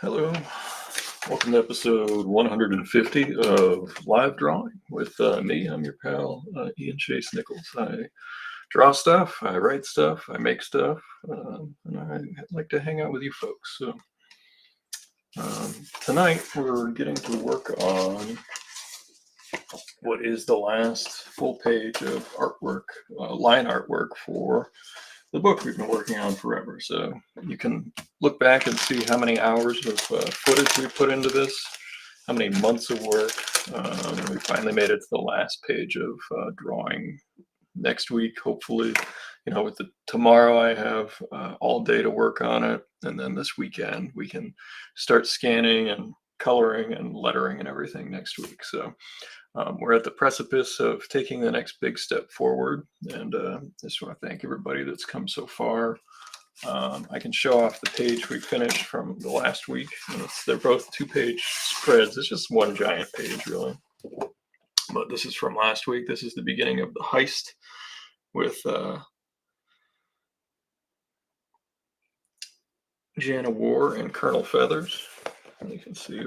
Hello, welcome to episode 150 of Live Drawing with me. I'm your pal, Ian Chase Nichols. I draw stuff, I write stuff, I make stuff, and I like to hang out with you folks. So tonight we're getting to work on what is the last full page of artwork, line artwork for the book we've been working on forever. So you can look back and see how many hours of footage we put into this, how many months of work. We finally made it to the last page of drawing. Next week, hopefully, with tomorrow I have all day to work on it, and then this weekend we can start scanning and coloring and lettering and everything next week. So we're at the precipice of taking the next big step forward, and I just want to thank everybody that's come so far. I can show off the page we finished from the last week. They're both 2-page spreads. It's just one giant page, really. But this is from last week. This is the beginning of the heist with Jana War and Colonel Feathers. And you can see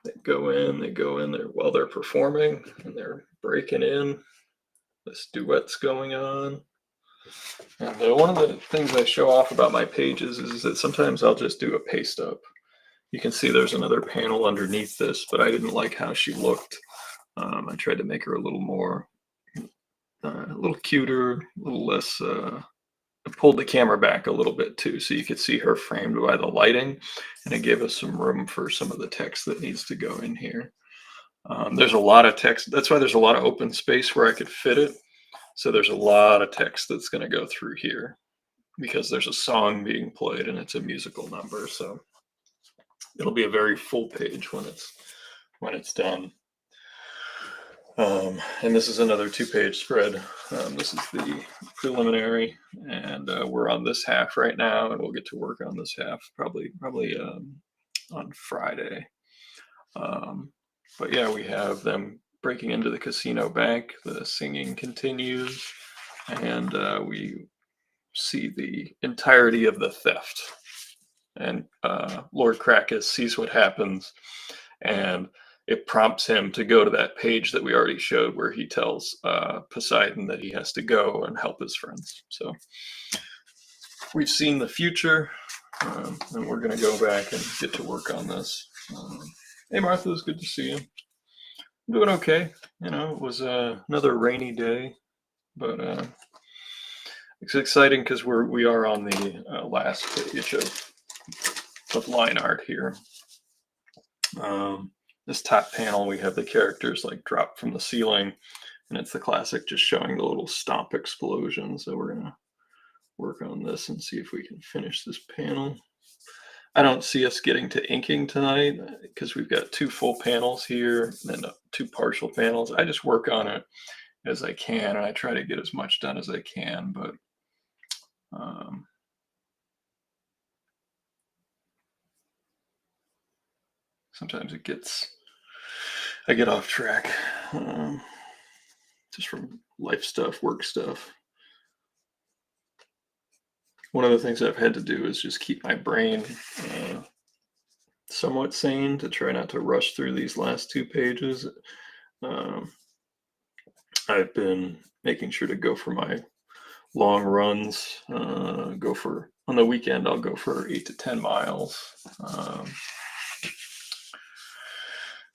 they go in there while they're performing, and they're breaking in. This duet's going on. And one of the things I show off about my pages is that sometimes I'll just do a paste up. You can see there's another panel underneath this, but I didn't like how she looked. I tried to make her a little more, a little cuter, a little less. I pulled the camera back a little bit too, so you could see her framed by the lighting, and it gave us some room for some of the text that needs to go in here. There's a lot of text. That's why there's a lot of open space where I could fit it. So there's a lot of text that's going to go through here because there's a song being played and it's a musical number. So it'll be a very full page when it's done. And this is another 2-page spread. This is the preliminary, and we're on this half right now, and we'll get to work on this half probably on Friday. But yeah, we have them breaking into the casino bank. The singing continues, and we see the entirety of the theft. And Lord Krakus sees what happens, and it prompts him to go to that page that we already showed where he tells Poseidon that he has to go and help his friends. So we've seen the future, and we're going to go back and get to work on this. Hey, Martha, it's good to see you. I'm doing okay. It was another rainy day, but it's exciting because we are on the last page of line art here. This top panel, we have the characters like drop from the ceiling, and it's the classic just showing the little stomp explosion. So we're gonna work on this and see if we can finish this panel. I don't see us getting to inking tonight because we've got 2 full panels here and then 2 partial panels. I just work on it as I can, and I try to get as much done as I can, but sometimes I get off track just from life stuff, work stuff. One of the things I've had to do is just keep my brain somewhat sane to try not to rush through these last 2 pages. I've been making sure to go for my long runs. On the weekend, I'll go for 8 to 10 miles.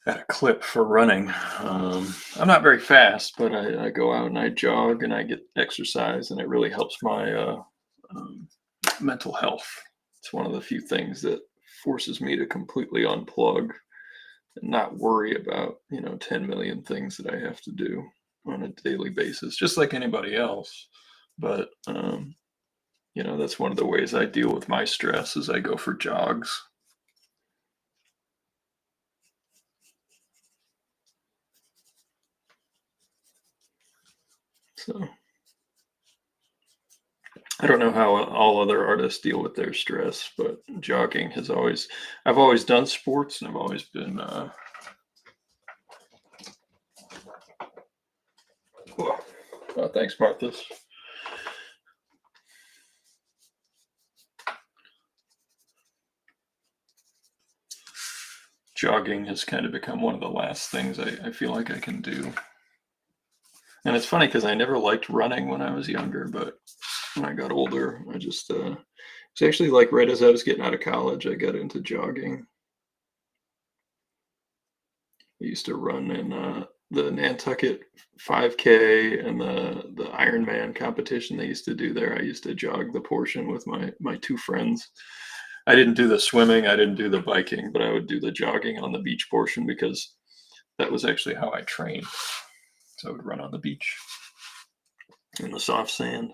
At a clip for running. I'm not very fast, but I go out and I jog and I get exercise, and it really helps my mental health. It's one of the few things that forces me to completely unplug and not worry about 10 million things that I have to do on a daily basis, just like anybody else. But that's one of the ways I deal with my stress is I go for jogs. So I don't know how all other artists deal with their stress, but jogging I've always done sports, and I've always been thanks, Marthas. jogging has kind of become one of the last things I feel like I can do. And it's funny because I never liked running when I was younger, but when I got older, I just it's actually like right as I was getting out of college, I got into jogging. I used to run in the Nantucket 5K and the Ironman competition they used to do there. I used to jog the portion with my two friends. I didn't do the swimming, I didn't do the biking, but I would do the jogging on the beach portion because that was actually how I trained. So I would run on the beach in the soft sand.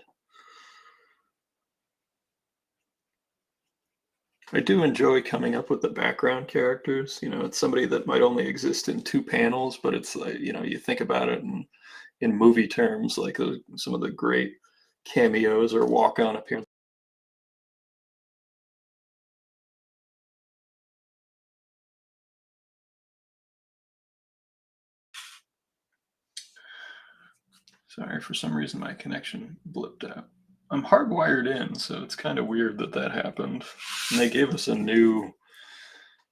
I do enjoy coming up with the background characters. It's somebody that might only exist in two panels, but it's like, you think about it in movie terms, like some of the great cameos or walk-on appearances. Sorry, for some reason my connection blipped out. I'm hardwired in, so it's kind of weird that happened. And they gave us a new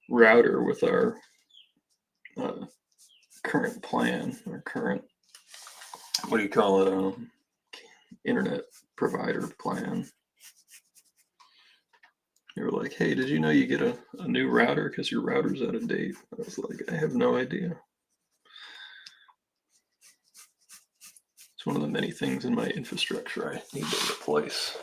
router with our uh, current plan, or current, what do you call it, internet provider plan. They were like, hey, did you know you get a new router because your router's out of date? I was like, I have no idea. It's one of the many things in my infrastructure I need to replace.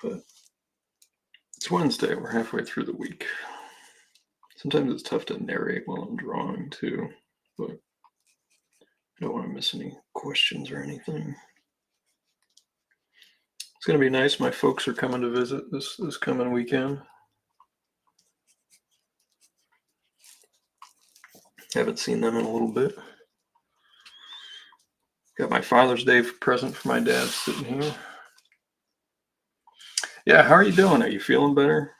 But it's Wednesday. We're halfway through the week. Sometimes it's tough to narrate while I'm drawing too, but I don't want to miss any questions or anything. It's going to be nice. My folks are coming to visit this coming weekend. Haven't seen them in a little bit. Got my Father's Day present for my dad sitting here. Yeah, how are you doing? Are you feeling better?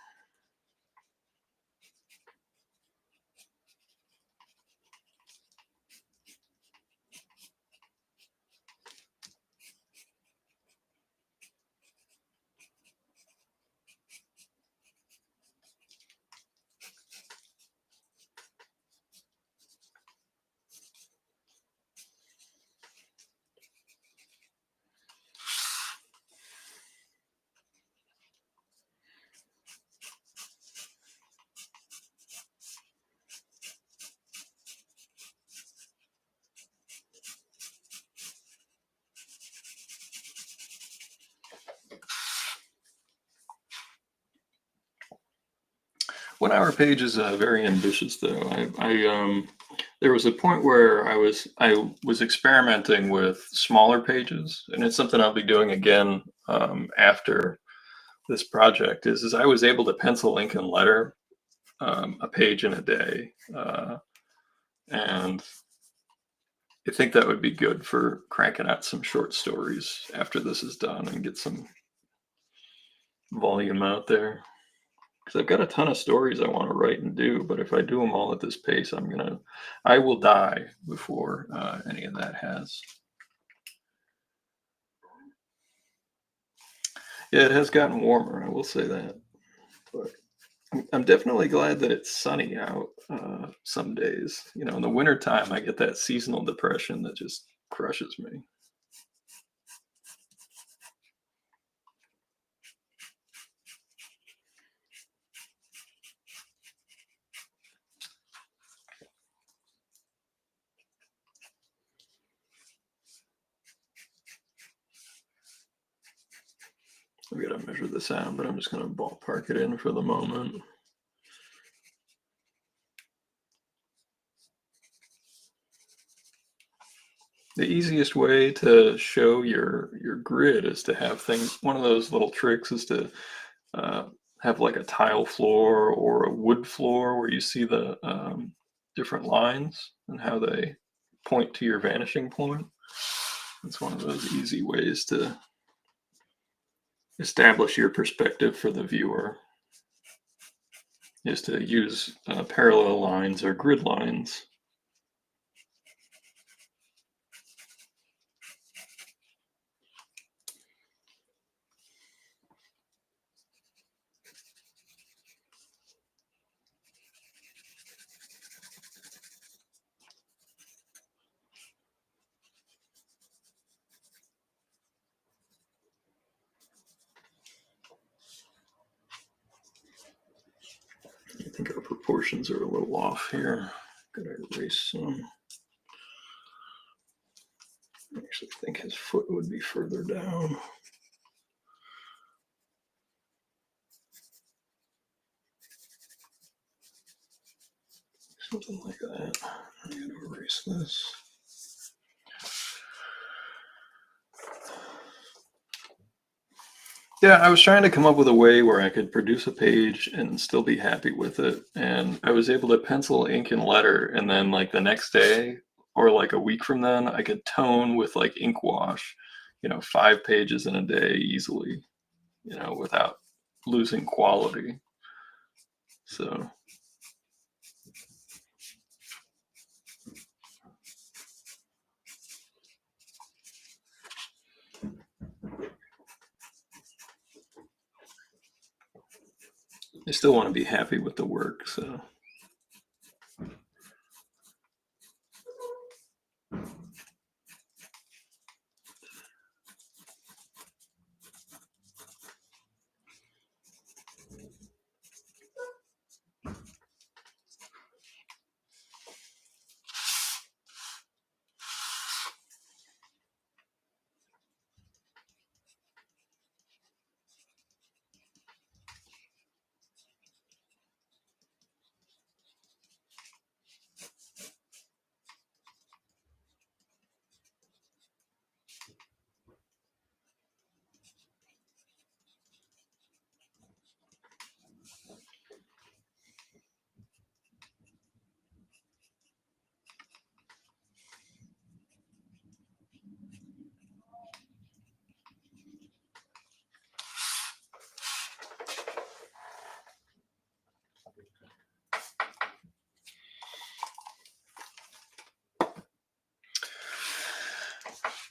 One-hour page is very ambitious, though. There was a point where I was experimenting with smaller pages, and it's something I'll be doing again after this project. Is I was able to pencil, ink, and letter a page in a day, and I think that would be good for cranking out some short stories after this is done and get some volume out there. Because I've got a ton of stories I want to write and do, but if I do them all at this pace, I will die before any of that has. Yeah, it has gotten warmer, I will say that. But I'm definitely glad that it's sunny out some days. In the wintertime, I get that seasonal depression that just crushes me. I've got to measure this out, but I'm just going to ballpark it in for the moment. The easiest way to show your grid is to have things. One of those little tricks is to uh, have like a tile floor or a wood floor where you see the different lines and how they point to your vanishing point. It's one of those easy ways to establish your perspective for the viewer, is to use parallel lines or grid lines. I think our proportions are a little off here. Gotta erase some. I actually think his foot would be further down. Something like that. I'm going to erase this. Yeah, I was trying to come up with a way where I could produce a page and still be happy with it. And I was able to pencil, ink, and letter. And then, like, the next day or like a week from then, I could tone with like ink wash, 5 pages in a day easily, without losing quality. So I still want to be happy with the work. So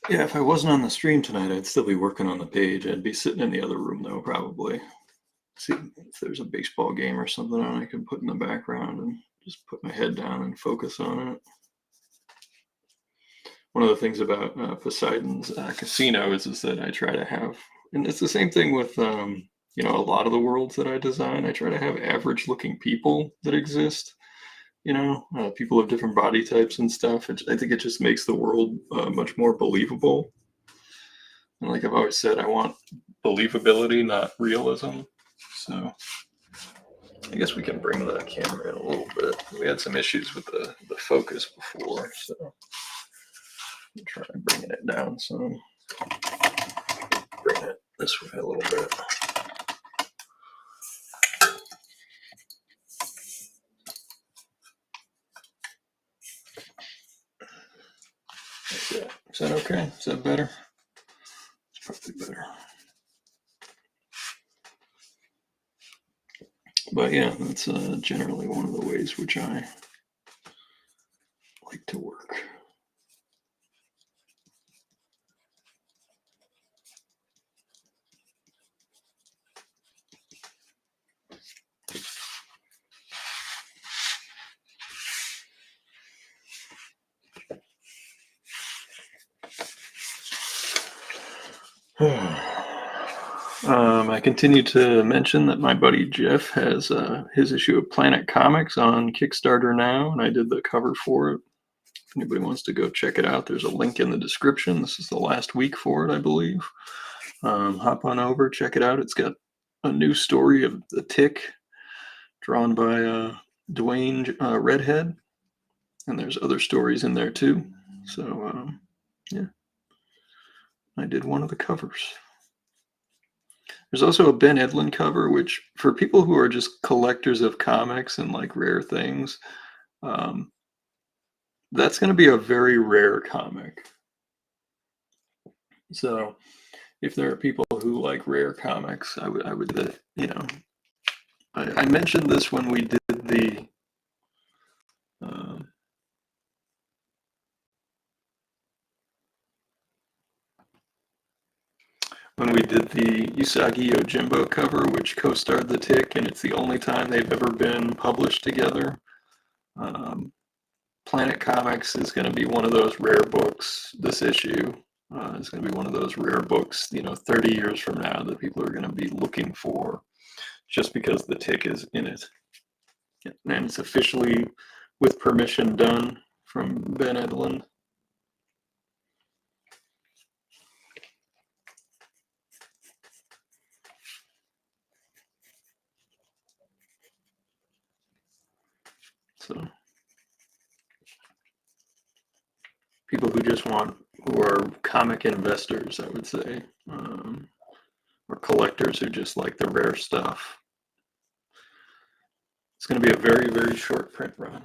yeah, if I wasn't on the stream tonight, I'd still be working on the page. I'd be sitting in the other room though, probably. See if there's a baseball game or something on I can put in the background and just put my head down and focus on it. One of the things about Poseidon's casino is that I try to have, and it's the same thing with a lot of the worlds that I design. I try to have average looking people that exist. People of different body types and stuff. I think it just makes the world much more believable. And like I've always said, I want believability, not realism. So I guess we can bring the camera in a little bit. We had some issues with the focus before, so I'll try bringing it down some. Bring it this way a little bit. Like that. Is that okay? Is that better? It's probably better. But yeah, that's generally one of the ways which I like to work. I continue to mention that my buddy Jeff has his issue of Planet Comics on Kickstarter now, and I did the cover for it. If anybody wants to go check it out, there's a link in the description. This is the last week for it, I believe. Hop on over, check it out. It's got a new story of the Tick, drawn by Dwayne Redhead, and there's other stories in there too. So Yeah, I did one of the covers. There's also a Ben Edlund cover, which for people who are just collectors of comics and like rare things, um, that's going to be a very rare comic. So if there are people who like rare comics, I would, I mentioned this when we did the, um, Usagi Yojimbo cover, which co-starred the Tick, and it's the only time they've ever been published together. Planet Comics is going to be one of those rare books. This issue is going to be one of those rare books, 30 years from now that people are going to be looking for, just because the Tick is in it, and it's officially with permission done from Ben Edlund. So people who are comic investors, I would say, or collectors who just like the rare stuff. It's going to be a very, very short print run.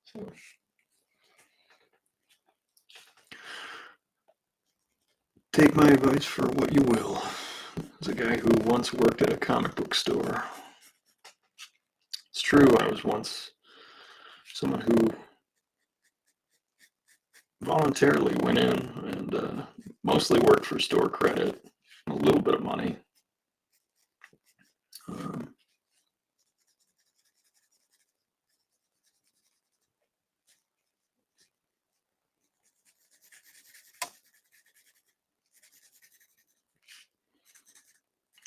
So, take my advice for what you will. As a guy who once worked at a comic book store, it's true, I was once someone who voluntarily went in and mostly worked for store credit, a little bit of money. Um,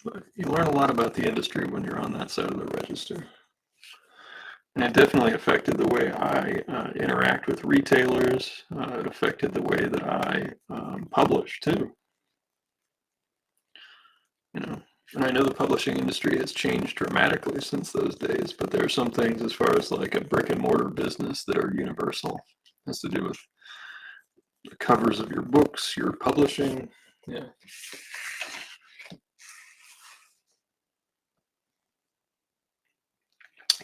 but you learn a lot about the industry when you're on that side of the register. And it definitely affected the way I interact with retailers. It affected the way that I publish too. And I know the publishing industry has changed dramatically since those days, but there are some things as far as like a brick and mortar business that are universal. It has to do with the covers of your books, your publishing. Yeah.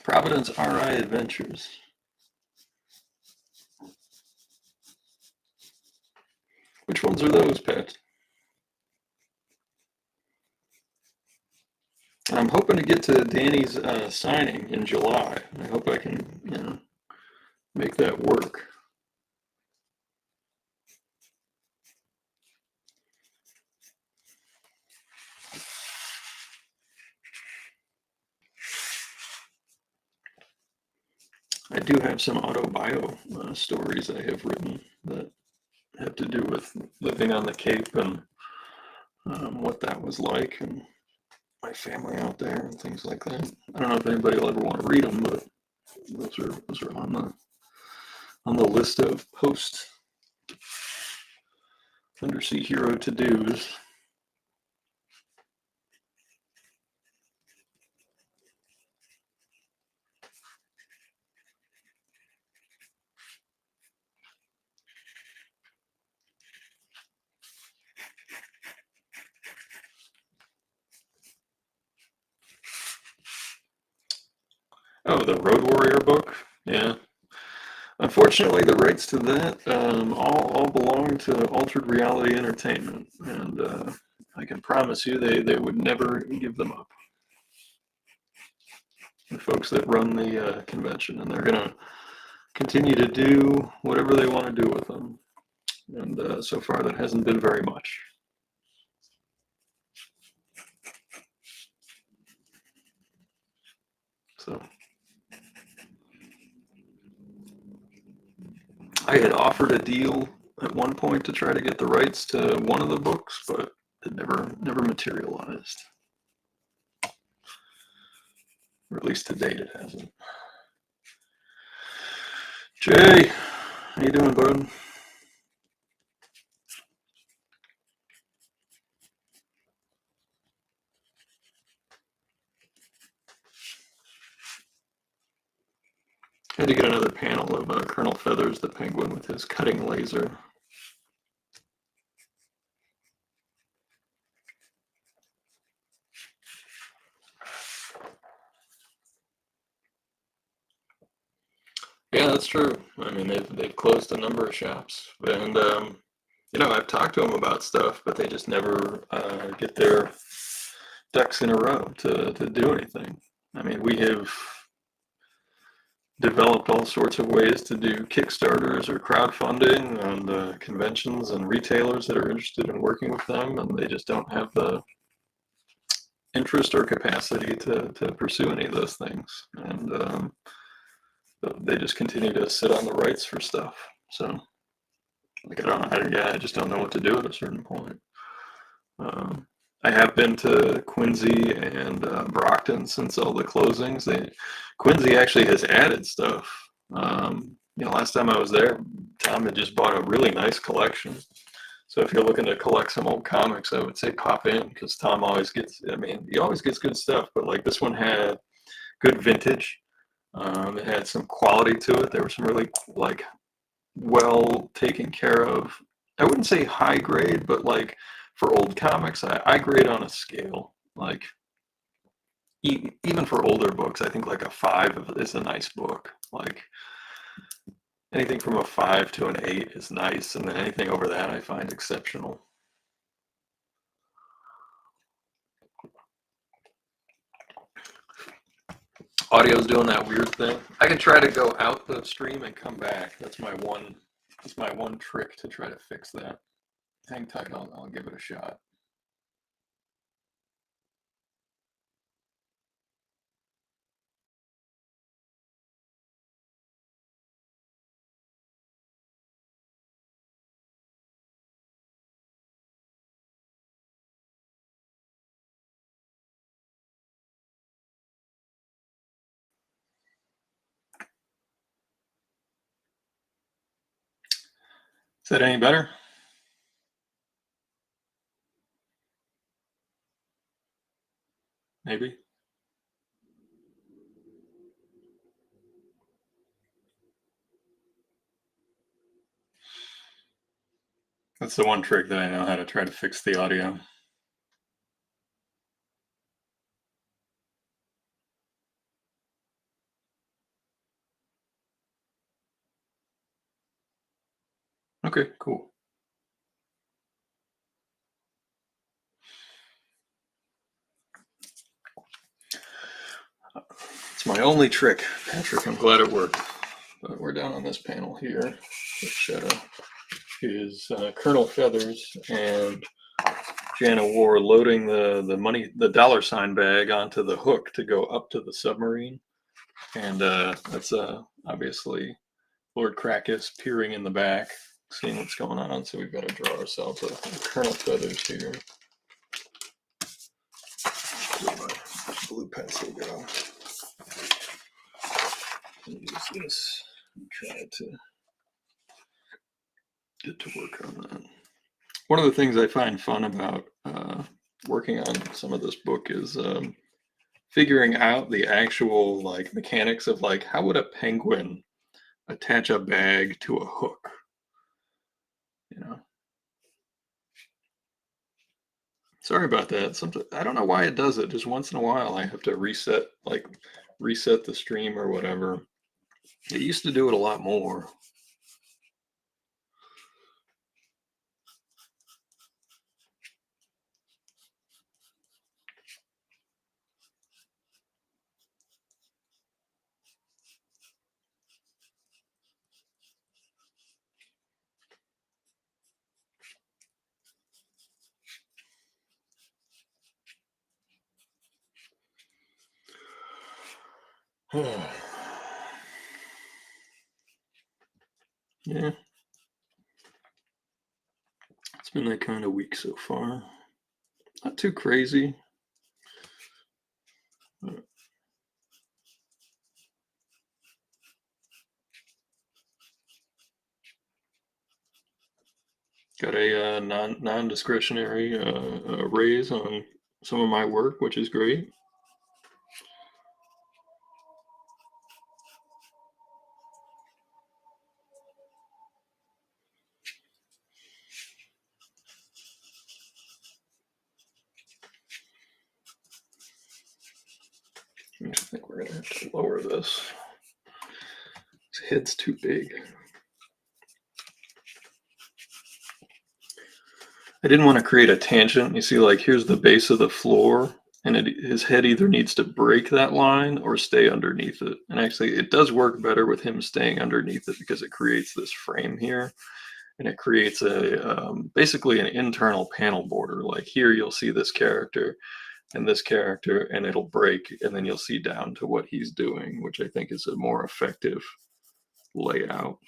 Providence RI Adventures. Which ones are those, Pat? I'm hoping to get to Danny's signing in July. I hope I can, make that work. I do have some autobio stories I have written that have to do with living on the Cape and what that was like, and my family out there and things like that. I don't know if anybody will ever want to read them, but those are on the list of post Undersea hero to dos. Oh, the Road Warrior book. Yeah. Unfortunately, the rights to that all belong to Altered Reality Entertainment, and I can promise you they would never give them up. The folks that run the convention, and they're going to continue to do whatever they want to do with them. And so far, that hasn't been very much. So I had offered a deal at one point to try to get the rights to one of the books, but it never materialized. Or at least to date, it hasn't. Jay, how you doing, bud? Had to get another panel of Colonel Feathers, the penguin, with his cutting laser. Yeah, that's true. I mean, they've closed a number of shops, and I've talked to them about stuff, but they just never get their ducks in a row to do anything. I mean, we have developed all sorts of ways to do Kickstarters or crowdfunding on conventions and retailers that are interested in working with them, and they just don't have the interest or capacity to pursue any of those things. And they just continue to sit on the rights for stuff. So, like, I just don't know what to do at a certain point. I have been to Quincy and Brockton since all the closings. Quincy actually has added stuff. Last time I was there, Tom had just bought a really nice collection. So if you're looking to collect some old comics, I would say pop in, because Tom always gets, he always gets good stuff, but like this one had good vintage. It had some quality to it. There were some really like well taken care of. I wouldn't say high grade, but like for old comics, I grade on a scale. Like even for older books, I think like a 5 is a nice book. Like anything from a 5 to an 8 is nice, and then anything over that I find exceptional. Audio's doing that weird thing. I can try to go out the stream and come back. That's my one trick to try to fix that. Hang tight, I'll give it a shot. Is that any better? Maybe. That's the one trick that I know how to try to fix the audio. Okay, cool. It's my only trick, Patrick. I'm glad it worked. But we're down on this panel here, which is Colonel Feathers and Jana War loading the dollar sign bag onto the hook to go up to the submarine. And that's obviously Lord Crackus peering in the back, seeing what's going on. So we've got to draw ourselves a Colonel Feathers here. Where'd my blue pencil go? Use this and try to get to work on that. One of the things I find fun about working on some of this book is figuring out the actual like mechanics of like how would a penguin attach a bag to a hook, you know. Sorry about that. Sometimes I don't know why it does it. Just once in a while I have to reset the stream or whatever. It used to do it a lot more. Yeah. It's been that kind of week so far. Not too crazy. Got a non-discretionary raise on some of my work, which is great. think we're gonna have to lower this. His head's too big. I didn't want to create a tangent. You see, like, here's the base of the floor, and his head either needs to break that line or stay underneath it. And actually, it does work better with him staying underneath it because it creates this frame here, and it creates basically an internal panel border. Like here, you'll see this character, and it'll break, and then you'll see down to what he's doing, which I think is a more effective layout.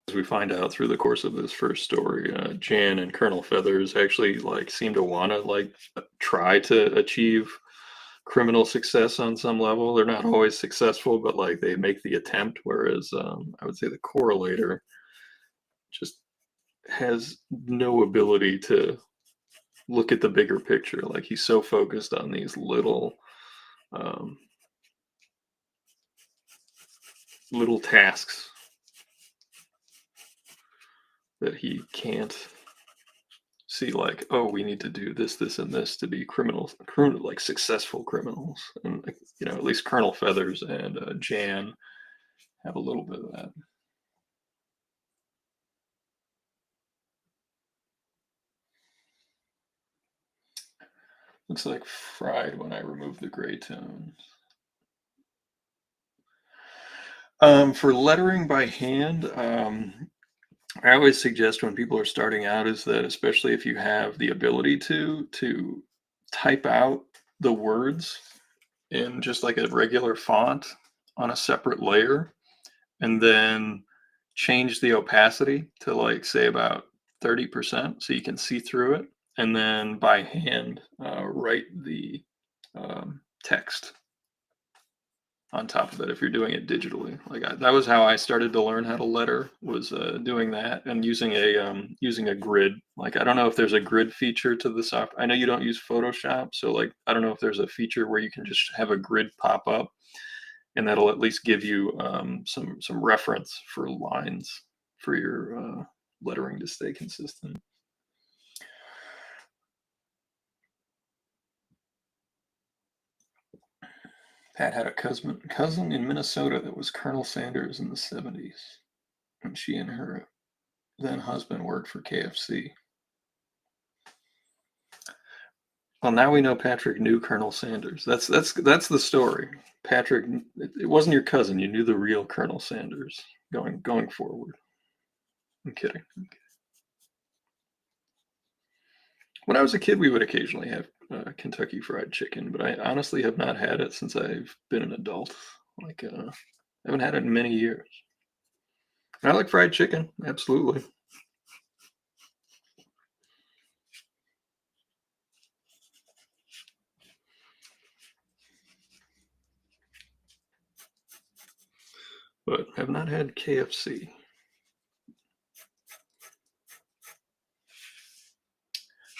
As we find out through the course of this first story, Jan and Colonel Feathers actually like seem to want to like try to achieve criminal success on some level. They're not always successful, but like they make the attempt. Whereas I would say the correlator just has no ability to look at the bigger picture. Like he's so focused on these um, little tasks that he can't see, like, oh, we need to do this, this, and this to be like successful criminals. And at least Colonel Feathers and Jan have a little bit of that. Looks like fried when I remove the gray tones. For lettering by hand, I always suggest when people are starting out is that, especially if you have the ability to type out the words in just like a regular font on a separate layer, and then change the opacity to like say about 30% so you can see through it, and then by hand write the text on top of it if you're doing it digitally. Like that was how I started to learn how to letter, was doing that and using a grid. Like I don't know if there's a grid feature to the software. I know you don't use Photoshop, so like I don't know if there's a feature where you can just have a grid pop up, and that'll at least give you some reference for lines for your lettering to stay consistent. Pat had a cousin in Minnesota that was Colonel Sanders in the 70s, and she and her then husband worked for KFC. Well, now we know Patrick knew Colonel Sanders. That's the story. Patrick, it wasn't your cousin. You knew the real Colonel Sanders going forward. I'm kidding. When I was a kid, we would occasionally have Kentucky Fried Chicken, but I honestly have not had it since I've been an adult. Like, I haven't had it in many years. I like fried chicken, absolutely. But have not had KFC.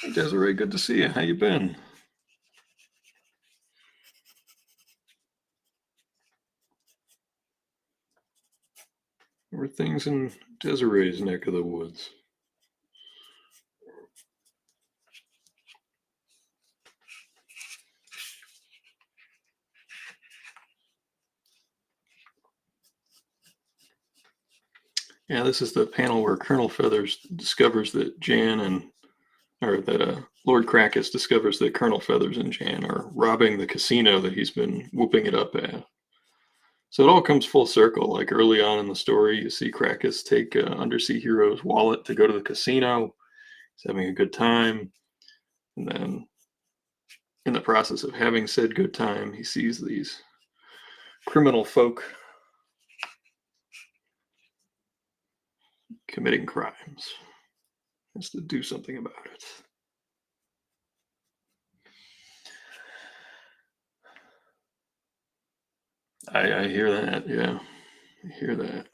Hey, Desiree, good to see you. How you been? How are things in Desiree's neck of the woods? Yeah, this is the panel where Colonel Feathers discovers that Lord Crackus discovers that Colonel Feathers and Jan are robbing the casino that he's been whooping it up at. So it all comes full circle. Like early on in the story, you see Crackus take Undersea Hero's wallet to go to the casino. He's having a good time. And then in the process of having said good time, he sees these criminal folk committing crimes. Has to do something about it. I hear that. Yeah, I hear that.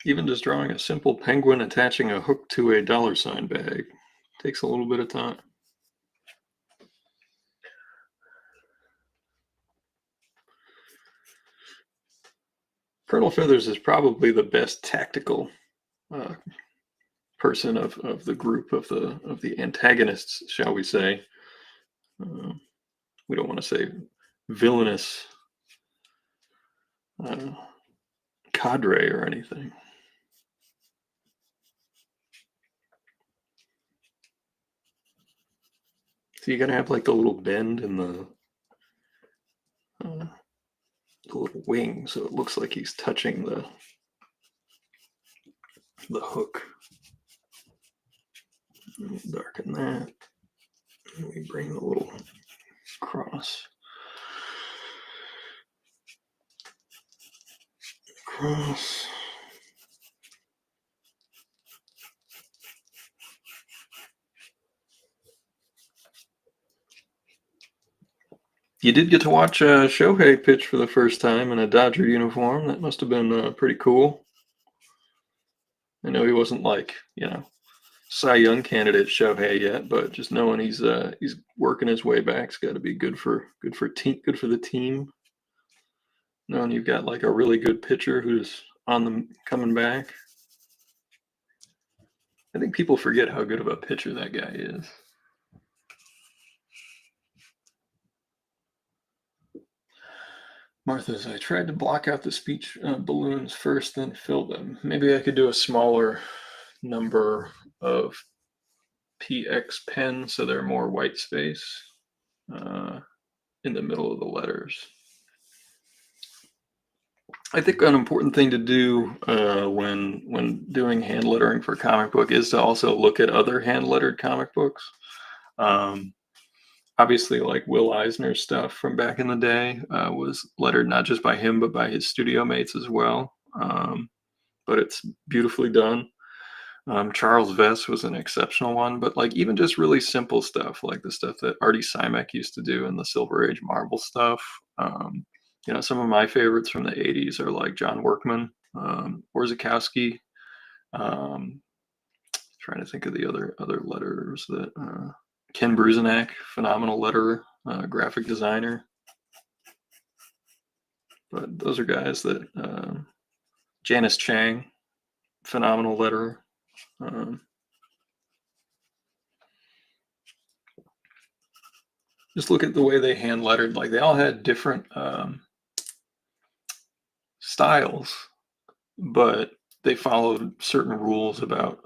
Even just drawing a simple penguin attaching a hook to a $sign bag takes a little bit of time. Colonel Feathers is probably the best tactical uh, person of the group of the antagonists, shall we say? Uh, we don't want to say villainous uh, cadre or anything. So you gotta have like the little bend in uh, the little wing, so it looks like he's touching the hook. Darken that. And we bring the little cross across. You did get to watch Shohei pitch for the first time in a Dodger uniform. That must have been pretty cool. I know he wasn't like, Cy Young candidate Shohei yet, but just knowing he's working his way back's got to be good for the team. Knowing you've got like a really good pitcher who's on the coming back. I think people forget how good of a pitcher that guy is. Martha's, I tried to block out the speech balloons first, then fill them. Maybe I could do a smaller number of PX pens so they're more white space uh, in the middle of the letters. I think an important thing to do when doing hand lettering for comic book is to also look at other hand lettered comic books. Um, Obviously, like Will Eisner's stuff from back in the day was lettered not just by him but by his studio mates as well. But it's beautifully done. Charles Vess was an exceptional one, but like even just really simple stuff like the stuff that Artie Simek used to do in the Silver Age Marvel stuff. Some of my favorites from the '80s are like John Workman, Orzechowski. Um, Trying to think of the other letters that Ken Bruzenak, phenomenal letterer, graphic designer. But those are guys that Janice Chang, phenomenal letterer. Just look at the way they hand lettered. Like they all had different styles, but they followed certain rules about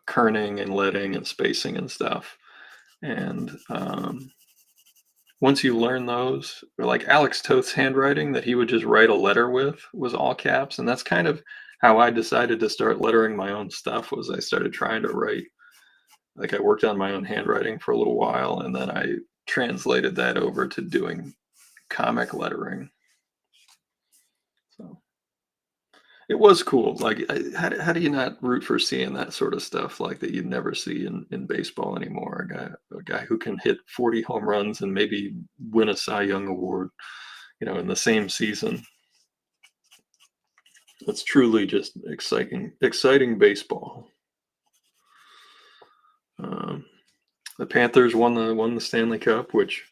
kerning and letting and spacing and stuff. And once you learn those, or like Alex Toth's handwriting that he would just write a letter with was all caps, and that's kind of how I decided to start lettering my own stuff. Was I started trying to write, like I worked on my own handwriting for a little while, and then I translated that over to doing comic lettering. So it was cool. Like, how do you not root for seeing that sort of stuff like that you'd never see in baseball anymore? A guy who can hit 40 home runs and maybe win a Cy Young award, in the same season. It's truly just exciting baseball. Um, the Panthers won the Stanley Cup, which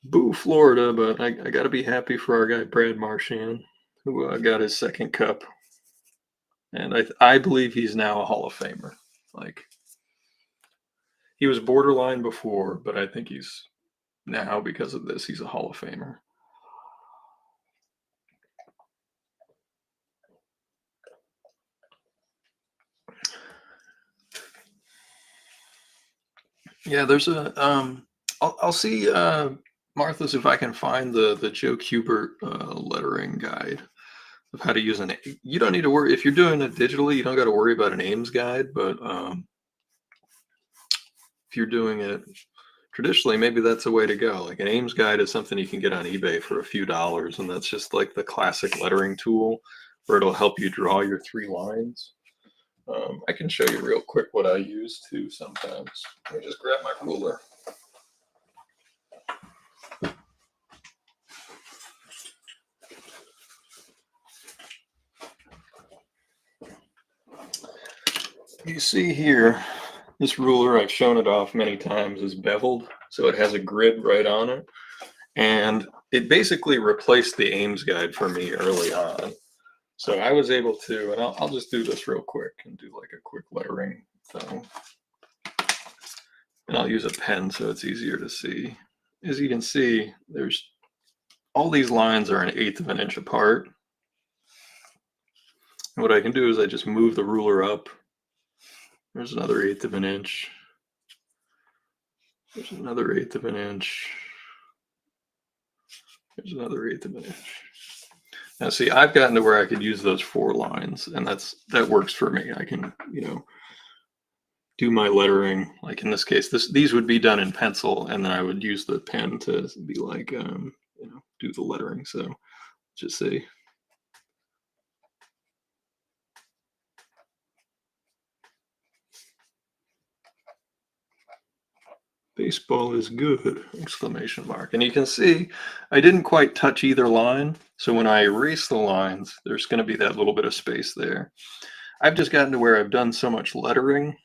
boo Florida, but I got to be happy for our guy Brad Marchand, who got his second cup. And I believe he's now a Hall of Famer. Like he was borderline before, but I think he's now, because of this, he's a Hall of Famer. Yeah, there's a I'll see Martha's if I can find the Joe Kubert lettering guide of how to use an. You don't need to worry if you're doing it digitally. You don't got to worry about an Ames guide, but if you're doing it traditionally, maybe that's a way to go. Like an Ames guide is something you can get on eBay for a few dollars, and that's just like the classic lettering tool where it'll help you draw your three lines. I can show you real quick what I use too sometimes. Let me just grab my ruler. You see here, this ruler, I've shown it off many times, is beveled, so it has a grid right on it. And it basically replaced the Ames guide for me early on. So I was able to, and I'll just do this real quick and do like a quick lettering thing. And I'll use a pen so it's easier to see. As you can see, there's all these lines are 1/8 of an inch apart. And what I can do is I just move the ruler up. There's another 1/8 of an inch. There's another 1/8 of an inch. There's another 1/8 of an inch. Now see, I've gotten to where I could use those 4 lines, and that works for me. I can, do my lettering. Like in this case, these would be done in pencil, and then I would use the pen to be like, do the lettering. So just say. Baseball is good! Exclamation mark. And you can see I didn't quite touch either line. So when I erase the lines, there's going to be that little bit of space there. I've just gotten to where I've done so much lettering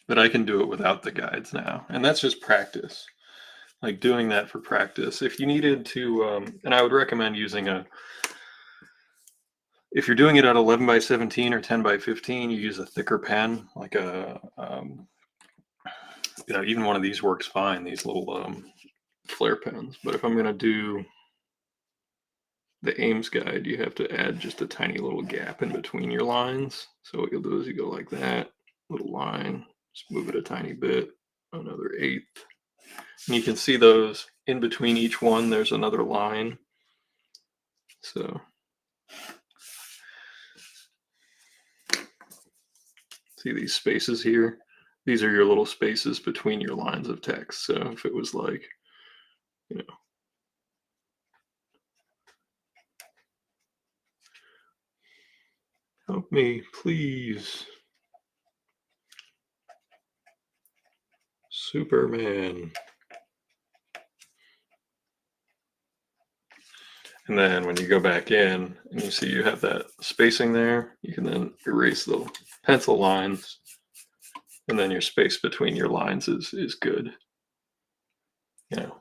that I can do it without the guides now. And that's just practice. Like doing that for practice. If you needed to, and I would recommend using if you're doing it at 11 by 17 or 10 by 15, you use a thicker pen, like even one of these works fine, these little flare pens. But if I'm going to do the Ames guide, you have to add just a tiny little gap in between your lines. So what you'll do is you go like that, little line, just move it a tiny bit, another 1/8. And you can see those in between each one, there's another line. So see these spaces here? These are your little spaces between your lines of text. So if it was like, you know, help me, please. Superman. And then when you go back in and you see you have that spacing there, you can then erase the pencil lines, and then your space between your lines is good.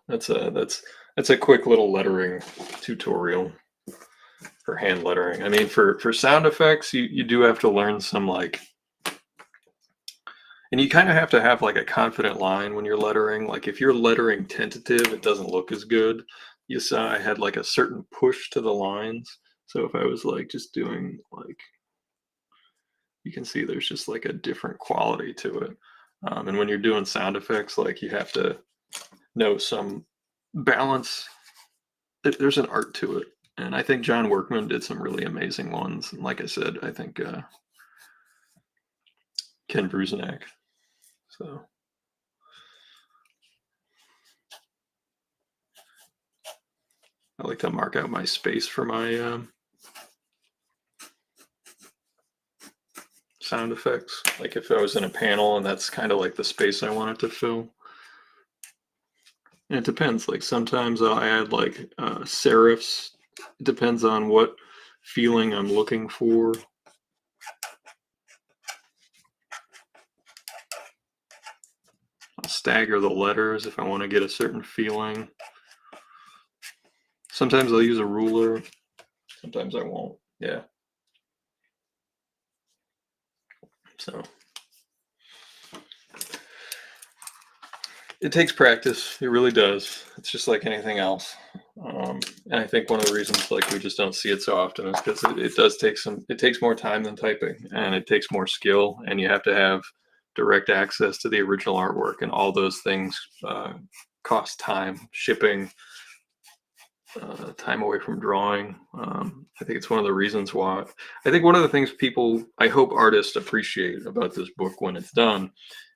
That's a quick little lettering tutorial for hand lettering. I mean, for sound effects, you do have to learn some and you kind of have to have like a confident line when you're lettering. Like if you're lettering tentative, it doesn't look as good. You saw I had like a certain push to the lines. So if I was like just doing like, you can see there's just like a different quality to it. And when you're doing sound effects, like you have to know some balance. There's an art to it. And I think John Workman did some really amazing ones. And like I said, I think Ken Bruzenak. So I like to mark out my space for my sound effects. Like if I was in a panel and that's kind of like the space I want it to fill. And it depends. Like sometimes I'll add like serifs. It depends on what feeling I'm looking for. I'll stagger the letters if I want to get a certain feeling. Sometimes I'll use a ruler, sometimes I won't. Yeah. So it takes practice. It really does. It's just like anything else. And I think one of the reasons like we just don't see it so often is because it does take it takes more time than typing, and it takes more skill, and you have to have direct access to the original artwork, and all those things cost time, shipping, time away from drawing. I think it's one of the reasons why. I think one of the things I hope artists appreciate about this book when it's done,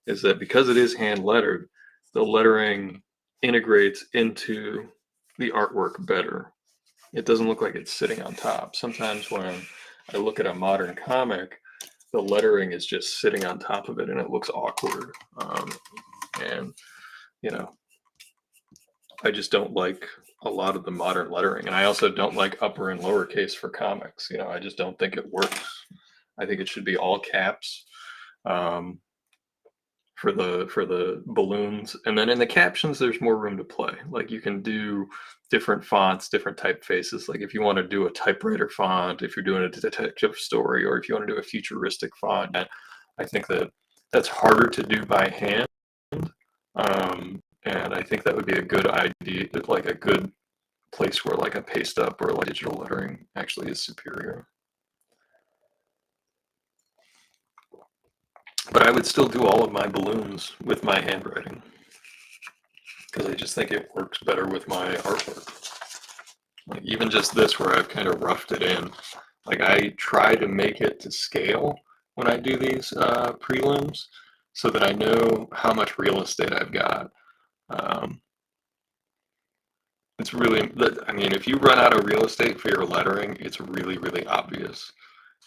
is that because it is hand lettered, the lettering integrates into the artwork better. It doesn't look like it's sitting on top. Sometimes when I look at a modern comic, the lettering is just sitting on top of it and it looks awkward. And, you know, I just don't like a lot of the modern lettering. And I also don't like upper and lowercase for comics. I just don't think it works. I think it should be all caps. For the balloons, and then in the captions there's more room to play. Like you can do different fonts, different typefaces. Like if you want to do a typewriter font, if you're doing a detective story, or if you want to do a futuristic font, I think that's harder to do by hand. And I think that would be a good idea, like a good place where like a paste up or like digital lettering actually is superior. But I would still do all of my balloons with my handwriting, because I just think it works better with my artwork. Like even just this, where I've kind of roughed it in. Like I try to make it to scale when I do these prelims, so that I know how much real estate I've got. It's really, I mean, if you run out of real estate for your lettering, it's really, really obvious,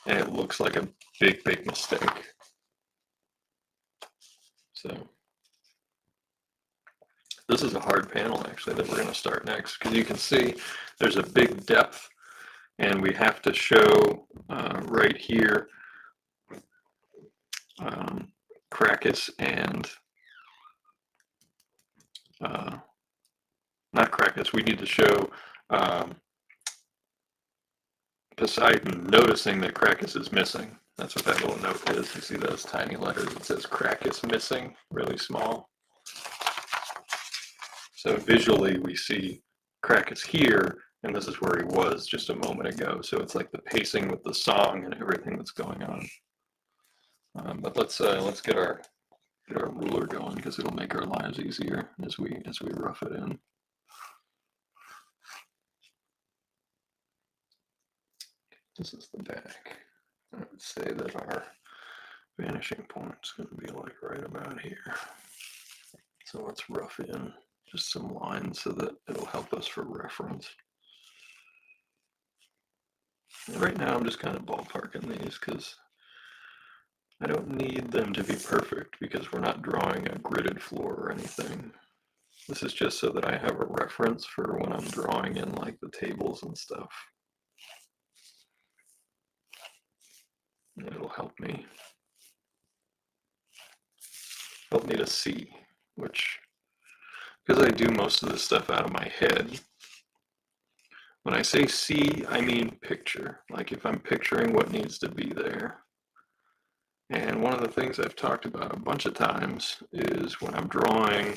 and it looks like a big, big mistake. So this is a hard panel actually that we're going to start next, because you can see there's a big depth, and we have to show right here Crackus and not Crackus. We need to show Poseidon noticing that Crackus is missing. That's what that little note is. You see those tiny letters? It says Crackus missing, really small. So visually we see Crackus here, and this is where he was just a moment ago. So it's like the pacing with the song and everything that's going on. But let's get our ruler going, because it'll make our lives easier as we rough it in. This is the back. I would say that our vanishing point is going to be like right about here. So let's rough in just some lines so that it'll help us for reference. And right now I'm just kind of ballparking these, because I don't need them to be perfect, because we're not drawing a gridded floor or anything. This is just so that I have a reference for when I'm drawing in like the tables and stuff. And it'll help me to see, which, because I do most of this stuff out of my head, when I say see, I mean picture. Like if I'm picturing what needs to be there. And one of the things I've talked about a bunch of times is when I'm drawing,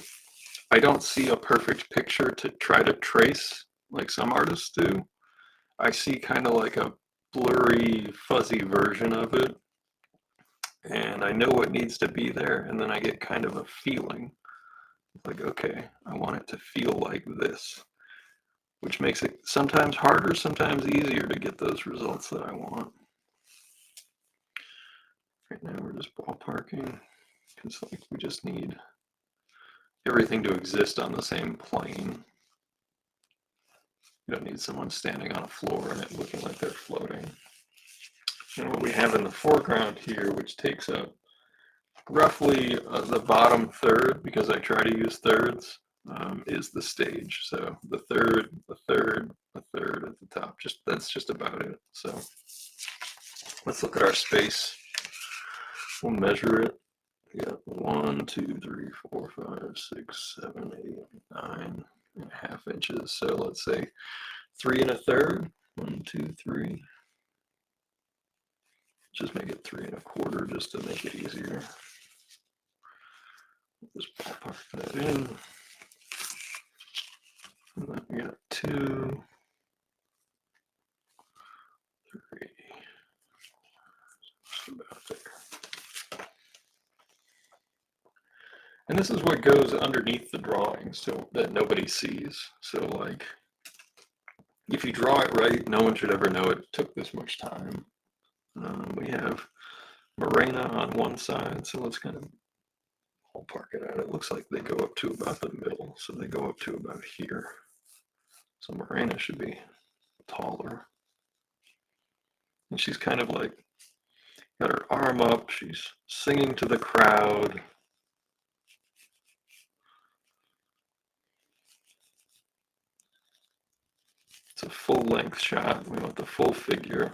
I don't see a perfect picture to try to trace like some artists do. I see kind of like a blurry, fuzzy version of it. And I know what needs to be there, and then I get kind of a feeling. Like, okay, I want it to feel like this, which makes it sometimes harder, sometimes easier to get those results that I want. Right now we're just ballparking, because like we just need everything to exist on the same plane. You don't need someone standing on a floor and it looking like they're floating. And what we have in the foreground here, which takes up roughly the bottom third, because I try to use thirds, is the stage. So the third, the third, the third at the top. That's just about it. So let's look at our space. We'll measure it. We got 1, 2, 3, 4, 5, 6, 7, 8, 9.5 inches. So let's say 3 1/3. 1, 2, 3. Just make it 3 1/4 just to make it easier. Just ballpark that in. And then we got 2, 3. Just about there. And this is what goes underneath the drawings so that nobody sees. So like, if you draw it right, no one should ever know it took this much time. We have Morena on one side, so let's kind of ballpark it out. It looks like they go up to about the middle, so they go up to about here. So Morena should be taller. And she's kind of like, got her arm up, she's singing to the crowd. It's a full-length shot. We want the full figure.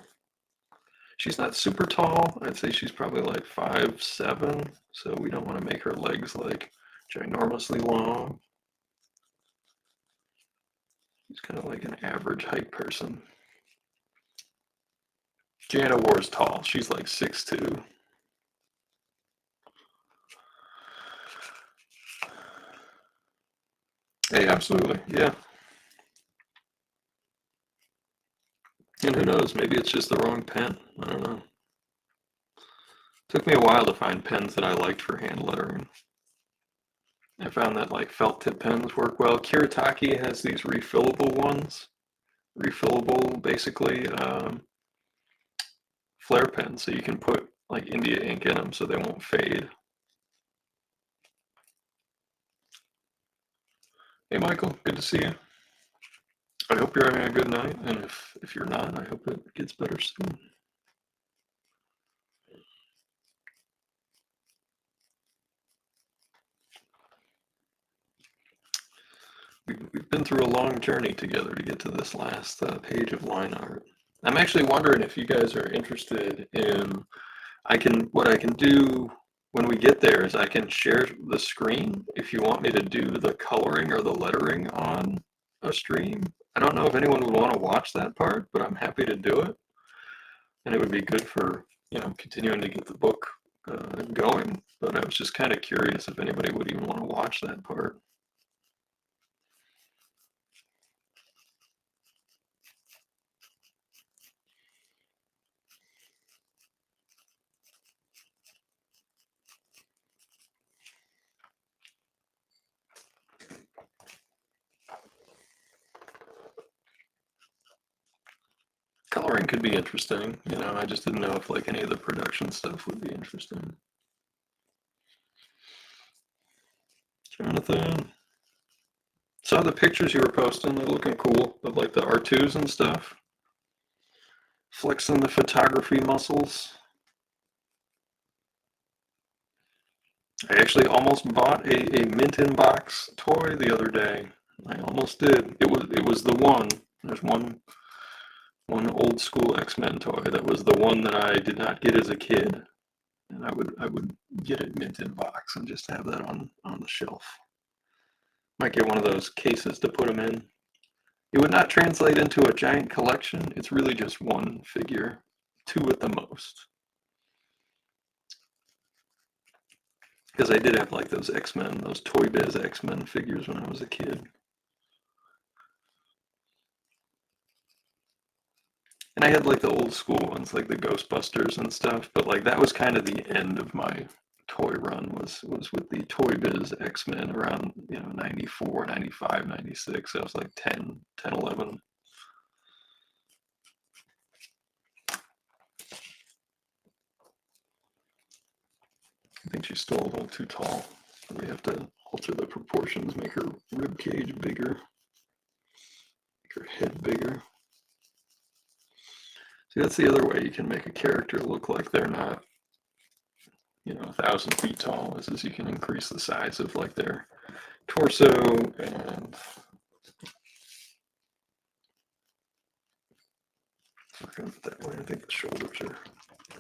She's not super tall. I'd say she's probably like 5'7", so we don't want to make her legs like ginormously long. She's kind of like an average height person. Jana War's tall. She's like 6'2". Hey, absolutely, yeah. And who knows, maybe it's just the wrong pen. I don't know. Took me a while to find pens that I liked for hand lettering. I found that like felt tip pens work well. Kiritaki has these refillable ones. Refillable, basically, flare pens, so you can put like India ink in them so they won't fade. Hey Michael, good to see you. I hope you're having a good night, and if you're not, I hope it gets better soon. We've been through a long journey together to get to this last page of line art. I'm actually wondering if you guys are interested in, what I can do when we get there is I can share the screen if you want me to do the coloring or the lettering on a stream. I don't know if anyone would want to watch that part, but I'm happy to do it. And it would be good for, continuing to get the book going. But I was just kind of curious if anybody would even want to watch that part. Coloring could be interesting, I just didn't know if like any of the production stuff would be interesting. Jonathan, saw the pictures you were posting, they're looking cool, of like the R2s and stuff. Flexing the photography muscles. I actually almost bought a mint in box toy the other day. I almost did. It was the one. There's one old school X-Men toy that was the one that I did not get as a kid, and I would get it mint in box and just have that on the shelf. Might get one of those cases to put them in. It would not translate into a giant collection. It's really just one figure, 2 at the most. Because I did have like those X-Men, those Toy Biz X-Men figures when I was a kid. And I had like the old school ones, like the Ghostbusters and stuff, but like that was kind of the end of my toy run was with the Toy Biz X-Men around, 94, 95, 96. I was like 10, 11. I think she's still a little too tall. We have to alter the proportions, make her rib cage bigger, make her head bigger. See, that's the other way you can make a character look like they're not, 1,000 feet tall, is you can increase the size of like their torso and working that way. I think the shoulders are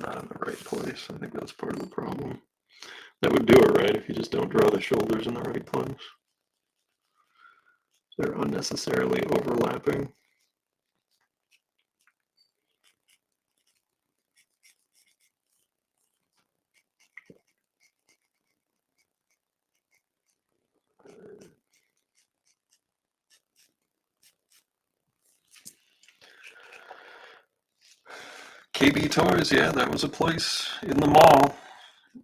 not in the right place. I think that's part of the problem. That would do it, right, if you just don't draw the shoulders in the right place. They're unnecessarily overlapping. AB Toys, yeah, that was a place in the mall,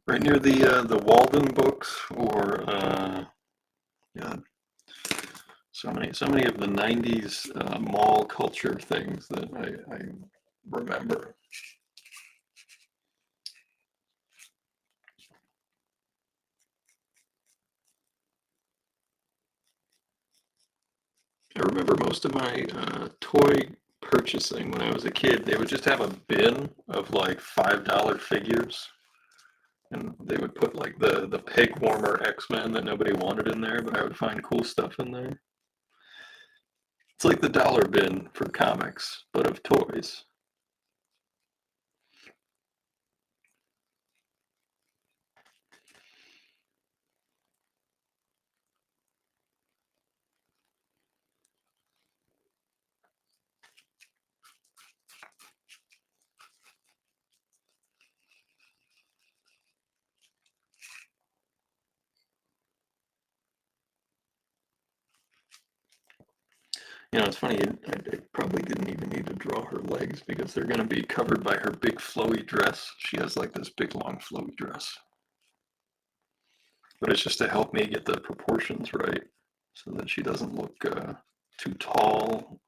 right near the Walden Books, or yeah, so many of the '90s mall culture things that I remember. I remember most of my toy purchasing when I was a kid. They would just have a bin of like $5 figures, and they would put like the peg warmer X-Men that nobody wanted in there, but I would find cool stuff in there. It's like the dollar bin for comics, but of toys. You know, it's funny, I probably didn't even need to draw her legs because they're going to be covered by her big flowy dress. She has like this big long flowy dress. But it's just to help me get the proportions right so that she doesn't look too tall.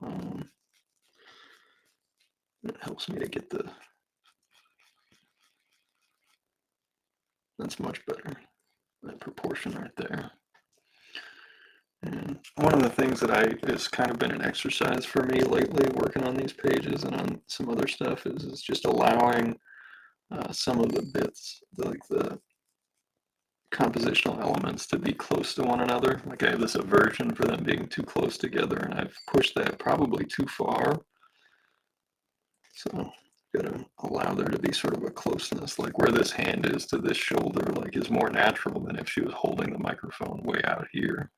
It helps me to get that's much better, that proportion right there. And one of the things that has kind of been an exercise for me lately, working on these pages and on some other stuff, is just allowing some of the bits, like the compositional elements, to be close to one another. Like I have this aversion for them being too close together, and I've pushed that probably too far. So gotta allow there to be sort of a closeness, like where this hand is to this shoulder, like is more natural than if she was holding the microphone way out here.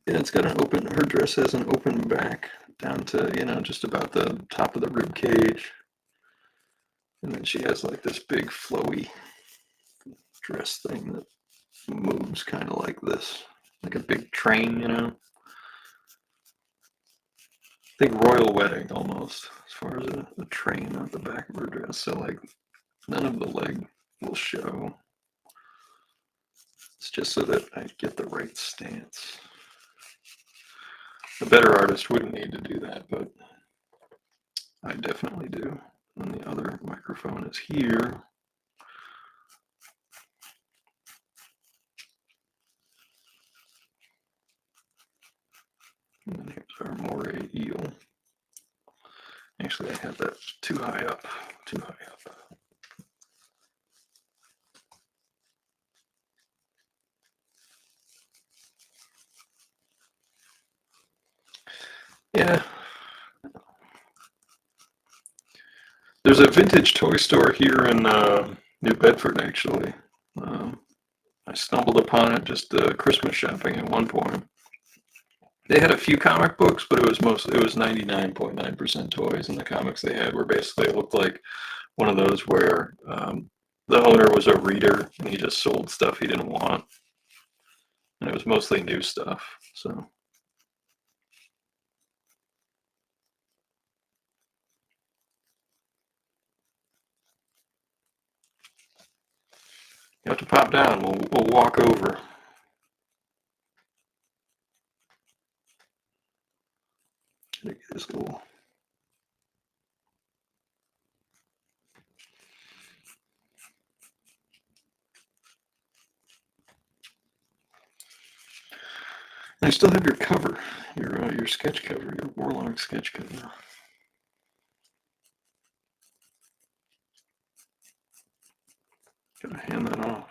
Yeah, it's got an open, her dress has an open back down to, just about the top of the rib cage. And then she has like this big flowy dress thing that moves kind of like this, like a big train. Think royal wedding almost, as far as a train at the back of her dress. So like none of the leg will show. It's just so that I get the right stance. A better artist wouldn't need to do that, but I definitely do. And the other microphone is here. And then here's our moray eel. Actually, I had that too high up. Yeah. There's a vintage toy store here in New Bedford, actually. I stumbled upon it just Christmas shopping at one point. They had a few comic books, but it was 99.9% toys, and the comics they had were basically, it looked like one of those where the owner was a reader and he just sold stuff he didn't want. And it was mostly new stuff. So you have to pop down. We'll walk over. Look at this little. I still have your cover, your sketch cover, your Warlock sketch cover. Gotta hand that off.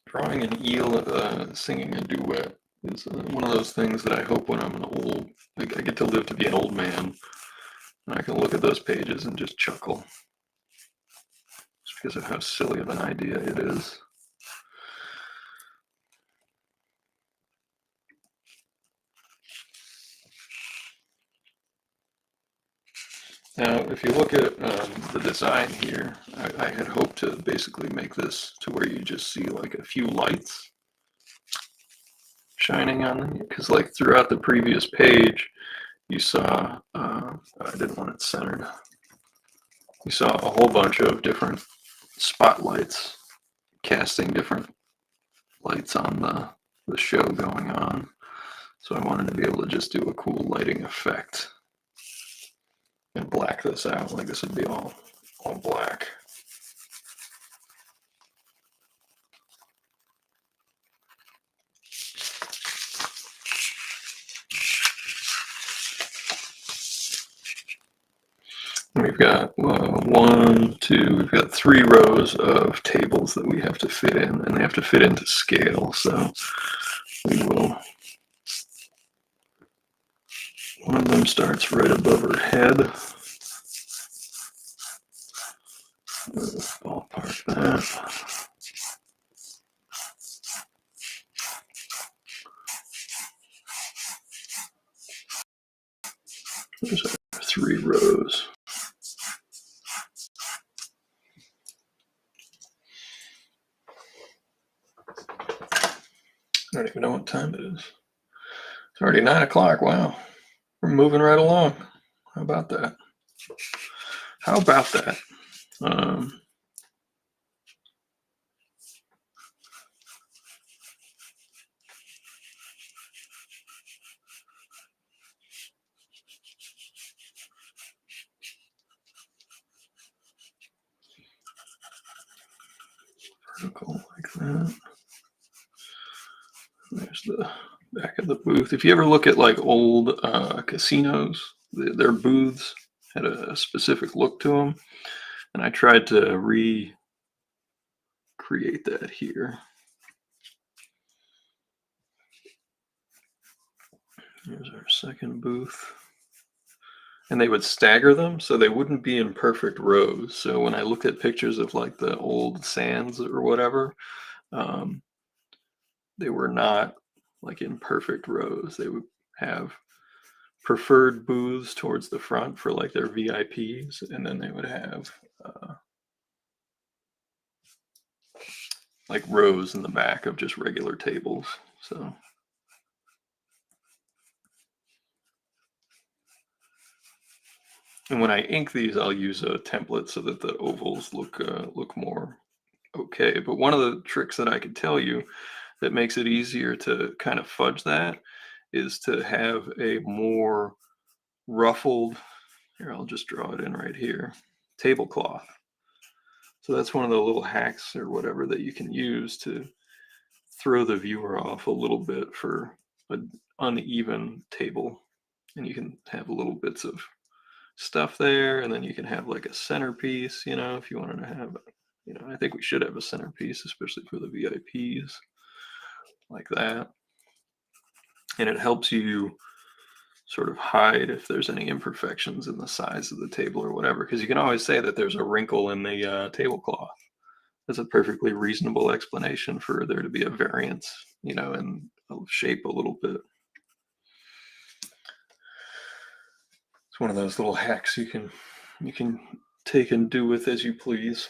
Drawing an eel singing a duet is one of those things that I hope when I'm I get to live to be an old man, and I can look at those pages and just chuckle, just because of how silly of an idea it is. Now, if you look at the design here, I had hoped to basically make this to where you just see like a few lights shining on them, because like throughout the previous page, you saw, I didn't want it centered, you saw a whole bunch of different spotlights casting different lights on the show going on. So I wanted to be able to just do a cool lighting effect and black this out. Like this would be all black. We've got we've got 3 rows of tables that we have to fit in, and they have to fit into scale. So we will, one of them starts right above her head. Ballpark that. There's our 3 rows. I don't even know what time it is. It's already 9 o'clock. Wow. We're moving right along. How about that? How about that? Vertical like that. There's the back of the booth. If you ever look at like old casinos, their booths had a specific look to them, and I tried to recreate that here. Here's our second booth. And they would stagger them so they wouldn't be in perfect rows. So when I looked at pictures of like the old Sands or whatever, they were not like in perfect rows. They would have preferred booths towards the front for like their VIPs, and then they would have like rows in the back of just regular tables. So and when I ink these, I'll use a template so that the ovals look more okay. But one of the tricks that I could tell you that makes it easier to kind of fudge that is to have a more ruffled, here I'll just draw it in right here, tablecloth. So that's one of the little hacks or whatever that you can use to throw the viewer off a little bit for an uneven table. And you can have little bits of stuff there, and then you can have like a centerpiece, you know, if you wanted to have, you know, I think we should have a centerpiece, especially for the VIPs, like that. And it helps you sort of hide if there's any imperfections in the size of the table or whatever, because you can always say that there's a wrinkle in the tablecloth. That's a perfectly reasonable explanation for there to be a variance, you know, in shape a little bit. It's one of those little hacks you can take and do with as you please.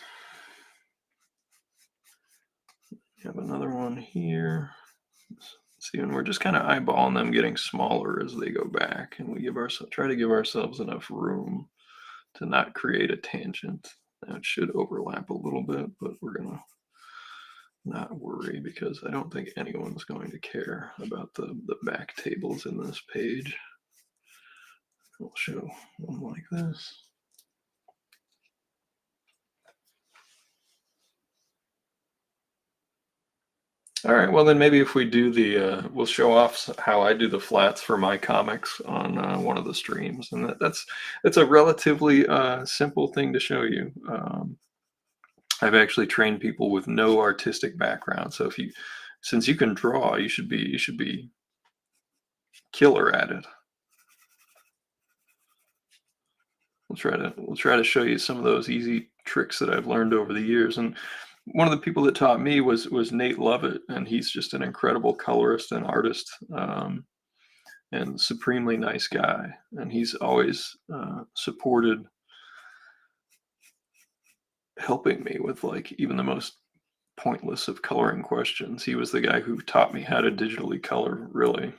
You have another one here. See, and we're just kind of eyeballing them getting smaller as they go back, and we try to give ourselves enough room to not create a tangent. That should overlap a little bit, but we're gonna not worry because I don't think anyone's going to care about the back tables in this page. We'll show one like this. All right, well then maybe if we do we'll show off how I do the flats for my comics on one of the streams, and that's a relatively simple thing to show you. I've actually trained people with no artistic background, so since you can draw, you should be killer at it. We'll try to show you some of those easy tricks that I've learned over the years. And one of the people that taught me was Nate Lovett, and he's just an incredible colorist and artist, and supremely nice guy. And he's always supported helping me with like even the most pointless of coloring questions. He was the guy who taught me how to digitally color, really.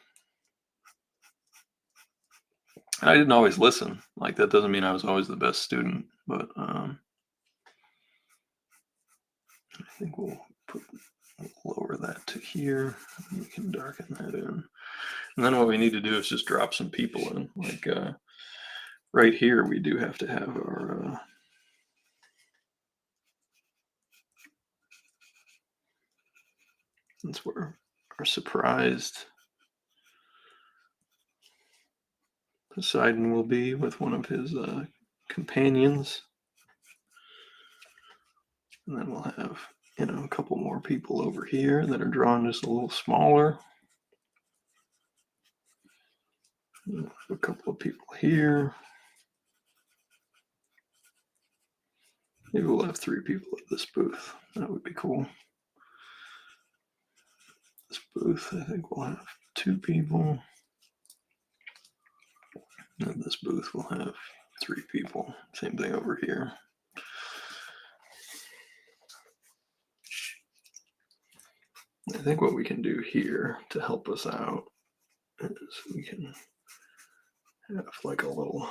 And I didn't always listen. Like that doesn't mean I was always the best student, but I think we'll lower that to here. We can darken that in. And then what we need to do is just drop some people in. Like right here, we do have to have our that's where our surprised Poseidon will be with one of his companions. And then we'll have, a couple more people over here that are drawn just a little smaller. A couple of people here. Maybe we'll have 3 people at this booth. That would be cool. This booth, I think we'll have 2 people. And this booth will have 3 people. Same thing over here. I think what we can do here to help us out is we can have like a little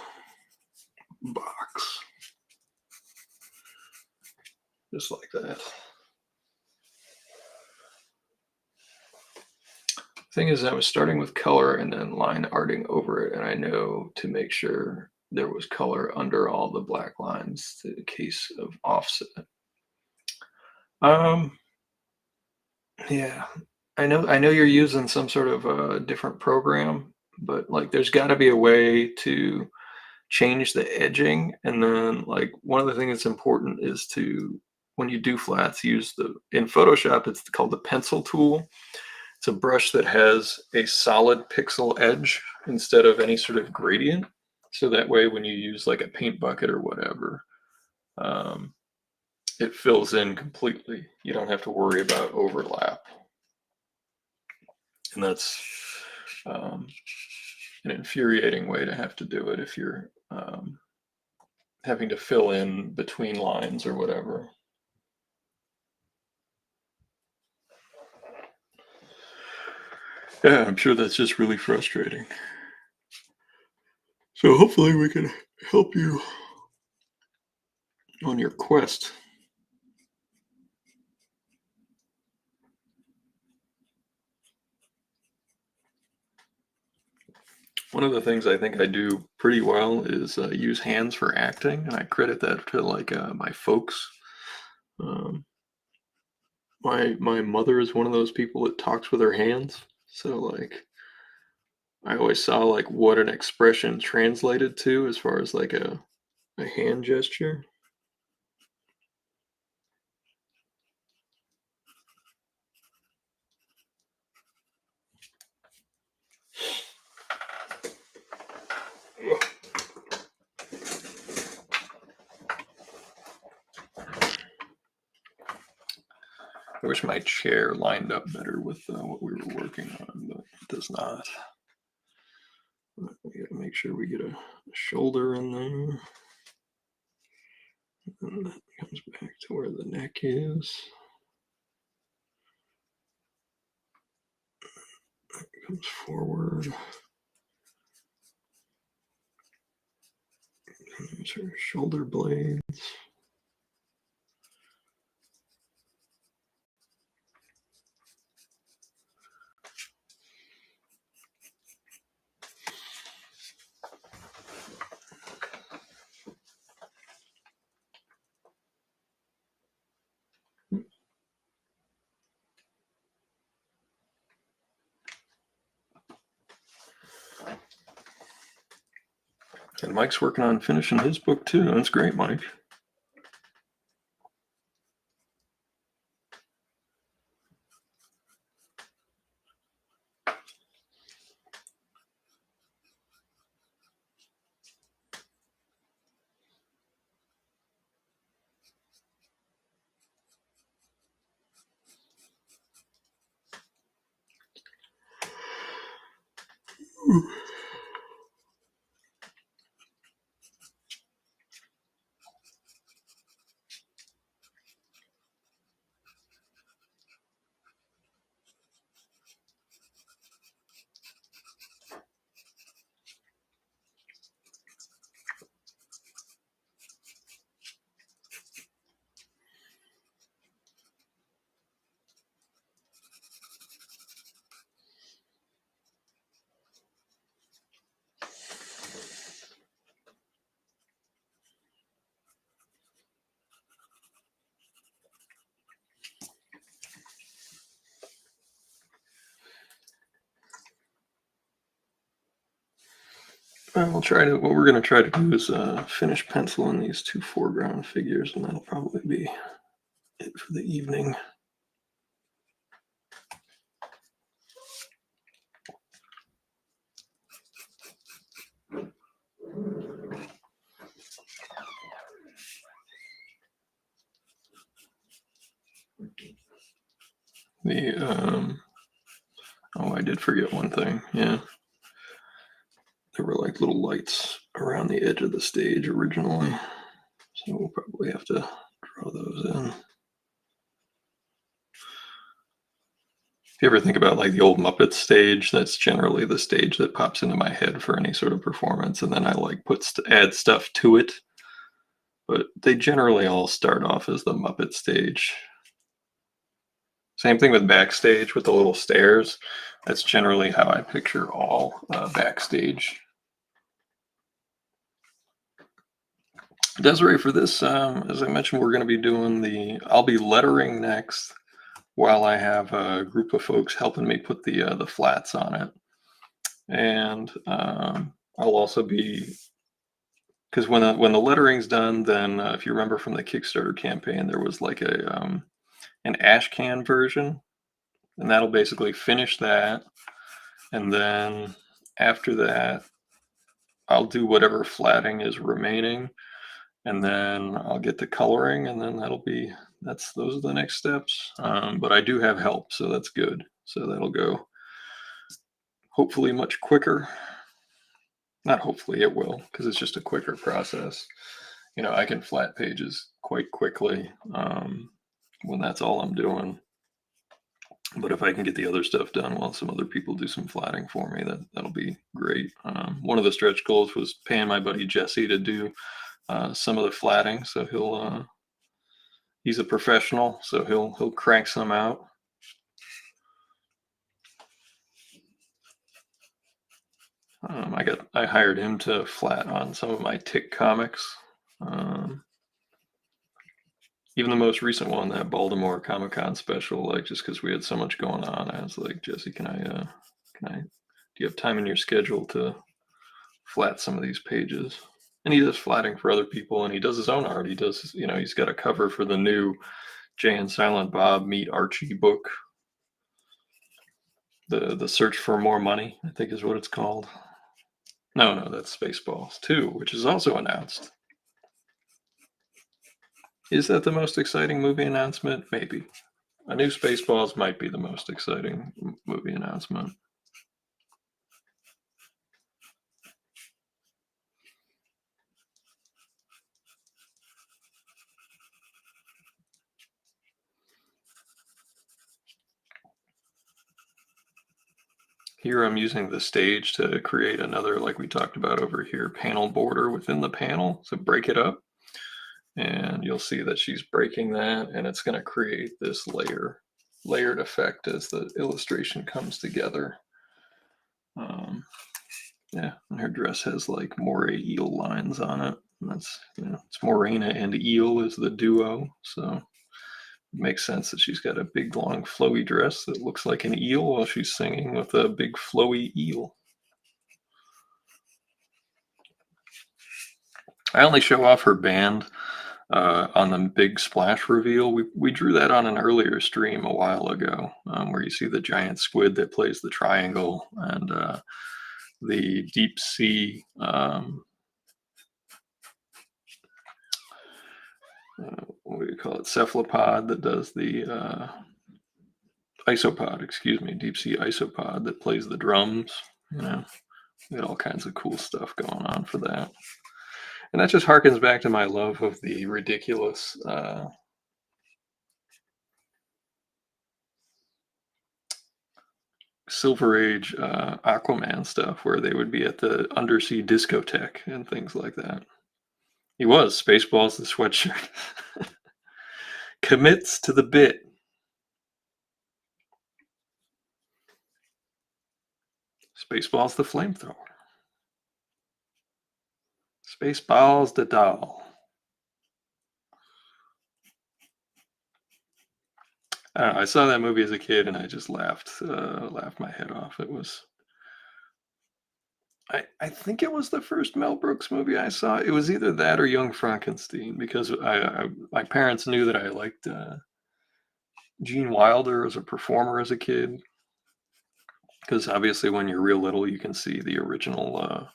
box. Just like that. Thing is, I was starting with color and then line arting over it, and I know to make sure there was color under all the black lines in case of offset. Yeah, I know you're using some sort of a different program, but like there's got to be a way to change the edging, and then like one of the things that's important is to when you do flats, use in Photoshop it's called the pencil tool. It's a brush that has a solid pixel edge instead of any sort of gradient. So that way, when you use like a paint bucket or whatever, um, it fills in completely. You don't have to worry about overlap. And that's an infuriating way to have to do it if you're having to fill in between lines or whatever. Yeah, I'm sure that's just really frustrating. So hopefully we can help you on your quest. One of the things I think I do pretty well is use hands for acting, and I credit that to like my folks. Um, my mother is one of those people that talks with her hands, so like I always saw like what an expression translated to as far as like a hand gesture. I wish my chair lined up better with what we were working on, but it does not. But we gotta make sure we get a shoulder in there. And that comes back to where the neck is. That comes forward. There's her shoulder blades. And Mike's working on finishing his book too. That's great, Mike. we'll try to. What we're going to try to do is finish penciling these two foreground figures, and that'll probably be it for the evening. Oh, I did forget one thing. Yeah, there were like little lights around the edge of the stage originally, so we'll probably have to draw those in. If you ever think about like the old Muppets stage, that's generally the stage that pops into my head for any sort of performance, and then I like add stuff to it. But they generally all start off as the Muppet stage. Same thing with backstage with the little stairs. That's generally how I picture all backstage. Desiree, for this, as I mentioned, we're going to be doing I'll be lettering next while I have a group of folks helping me put the flats on it. And I'll also be, because when the lettering's done, then if you remember from the Kickstarter campaign, there was like an ash can version, and that'll basically finish that. And then after that, I'll do whatever flatting is remaining, and then I'll get the coloring, and then those are the next steps. But I do have help, so that's good. So that'll go hopefully much quicker. Not hopefully, it will, because it's just a quicker process. I can flat pages quite quickly when that's all I'm doing. But if I can get the other stuff done while some other people do some flatting for me, that'll be great. One of the stretch goals was paying my buddy Jesse to do some of the flatting, so he's a professional, so he'll crank some out. I hired him to flat on some of my Tick comics. Even the most recent one, that Baltimore Comic Con special, like just because we had so much going on, I was like, Jesse, do you have time in your schedule to flat some of these pages? And he does flatting for other people, and he does his own art. He's got a cover for the new Jay and Silent Bob Meet Archie book. The Search for More Money, I think is what it's called. No, that's Spaceballs 2, which is also announced. Is that the most exciting movie announcement? Maybe. A new Spaceballs might be the most exciting movie announcement. Here I'm using the stage to create another, like we talked about over here, panel border within the panel. So break it up, and you'll see that she's breaking that, and it's going to create this layered effect as the illustration comes together. Yeah, and her dress has like moray eel lines on it. And it's Morena and eel is the duo, so it makes sense that she's got a big long flowy dress that looks like an eel while she's singing with a big flowy eel. I only show off her band on the big splash reveal. We drew that on an earlier stream a while ago, where you see the giant squid that plays the triangle, and the deep sea what do you call it, cephalopod that does the isopod, excuse me, deep sea isopod that plays the drums. We got all kinds of cool stuff going on for that. And that just harkens back to my love of the ridiculous Silver Age Aquaman stuff, where they would be at the Undersea discotheque and things like that. He was Spaceballs the sweatshirt. Commits to the bit. Spaceballs the flamethrower. Spaceballs the doll. I saw that movie as a kid, and I just laughed my head off. It was I think it was the first Mel Brooks movie I saw. It was either that or Young Frankenstein because my parents knew that I liked Gene Wilder as a performer as a kid. Because obviously, when you're real little, you can see the original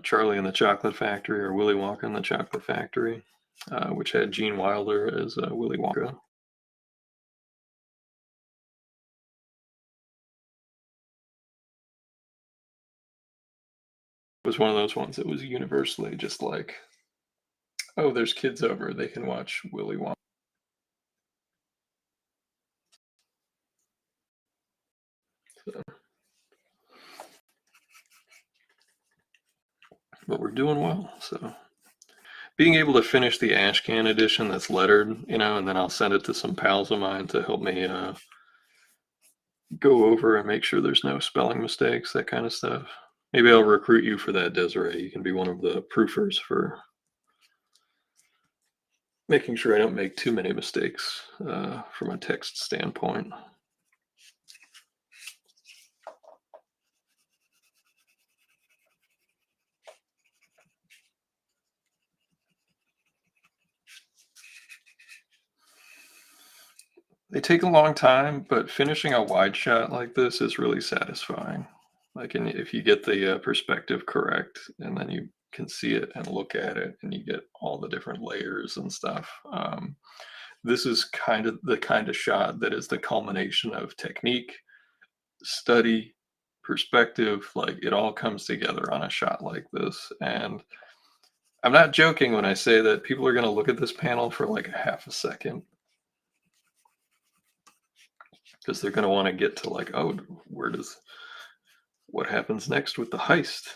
Charlie and the Chocolate Factory or Willy Wonka and the Chocolate Factory, which had Gene Wilder as Willy Wonka. It was one of those ones that was universally just like, oh, there's kids over, they can watch Willy Wonka. So, but we're doing well. So being able to finish the Ashcan edition that's lettered, and then I'll send it to some pals of mine to help me go over and make sure there's no spelling mistakes, that kind of stuff. Maybe I'll recruit you for that, Desiree. You can be one of the proofers for making sure I don't make too many mistakes from a text standpoint. They take a long time, but finishing a wide shot like this is really satisfying. Like, and if you get the perspective correct, and then you can see it and look at it, and you get all the different layers and stuff. This is kind of the kind of shot that is the culmination of technique, study, perspective. Like, it all comes together on a shot like this. And I'm not joking when I say that people are going to look at this panel for like a half a second because they're going to want to get to like, oh, what happens next with the heist?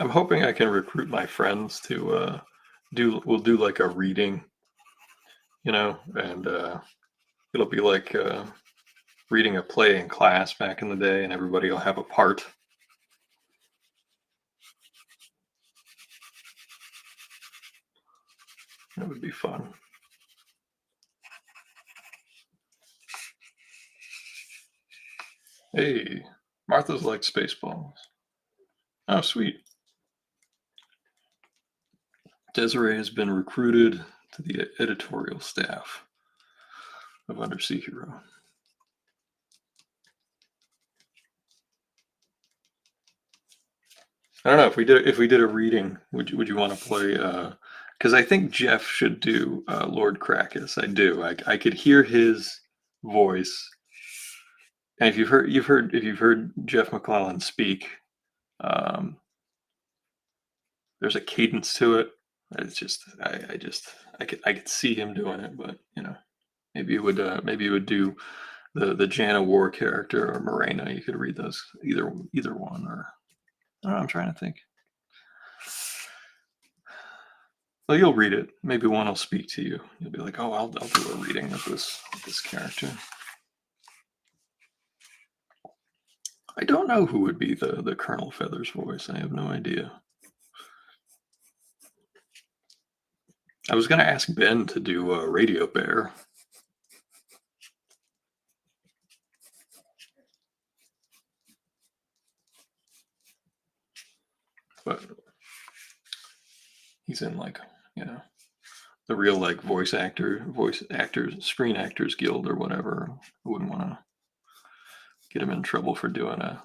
I'm hoping I can recruit my friends to we'll do like a reading, and it'll be like reading a play in class back in the day, and everybody will have a part. That would be fun. Hey, Martha's like Spaceballs. Oh, sweet. Desiree has been recruited to the editorial staff of Undersea Hero. I don't know if we did a reading. Would you want to play? Because I think Jeff should do Lord Crackus. I do. I could hear his voice, and if you've heard Jeff McClellan speak, um, there's a cadence to it. It's just I could see him doing it, but maybe it would do the Jana War character or Morena. You could read those either one, or I don't know, I'm trying to think. Well, you'll read it. Maybe one will speak to you. You'll be like, "Oh, I'll do a reading of this character." I don't know who would be the Colonel Feathers voice. I have no idea. I was going to ask Ben to do Radio Bear. But he's in like, the real like voice actors, Screen Actors Guild or whatever. I wouldn't want to get him in trouble for doing a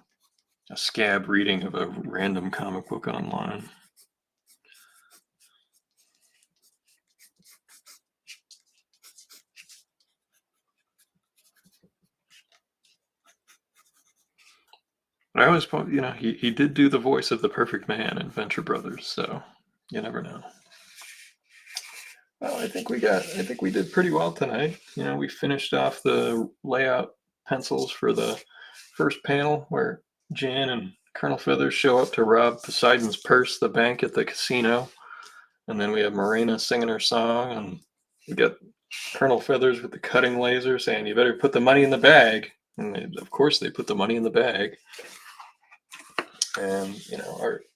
scab reading of a random comic book online. But I always, he did do the voice of the Perfect Man in Venture Brothers, so you never know. Well, I think we did pretty well tonight. We finished off the layout pencils for the first panel where Jan and Colonel Feathers show up to rob Poseidon's purse, the bank at the casino. And then we have Morena singing her song, and we got Colonel Feathers with the cutting laser saying, "You better put the money in the bag." And of course they put the money in the bag. And,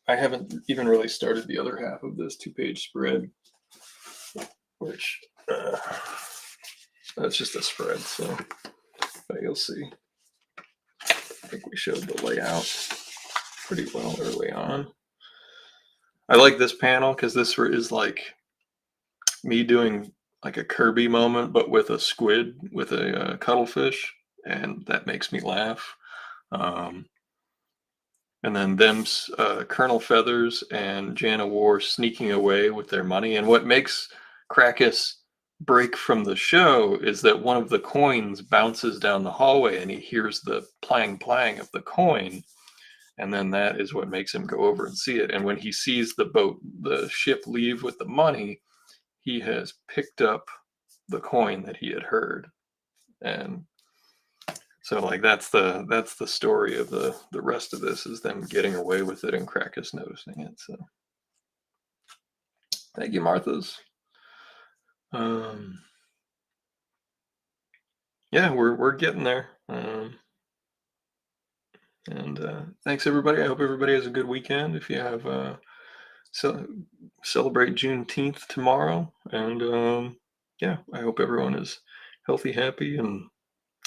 I haven't even really started the other half of this 2-page spread. which that's just a spread, so but you'll see. I think we showed the layout pretty well early on. I like this panel because this is like me doing like a Kirby moment, but with a squid, with a cuttlefish, and that makes me laugh. Um, and then them's Colonel Feathers and Jana War sneaking away with their money. And what makes Krakus break from the show is that one of the coins bounces down the hallway and he hears the plang plang of the coin. And then that is what makes him go over and see it. And when he sees the ship leave with the money, he has picked up the coin that he had heard. And so like that's the story of the rest of this, is them getting away with it and Krakus noticing it. So thank you, Martha's. Yeah, we're getting there. And thanks everybody. I hope everybody has a good weekend. If you have celebrate Juneteenth tomorrow, and yeah, I hope everyone is healthy, happy, and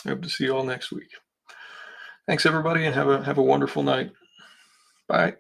I hope to see you all next week. Thanks everybody, and have a wonderful night. Bye.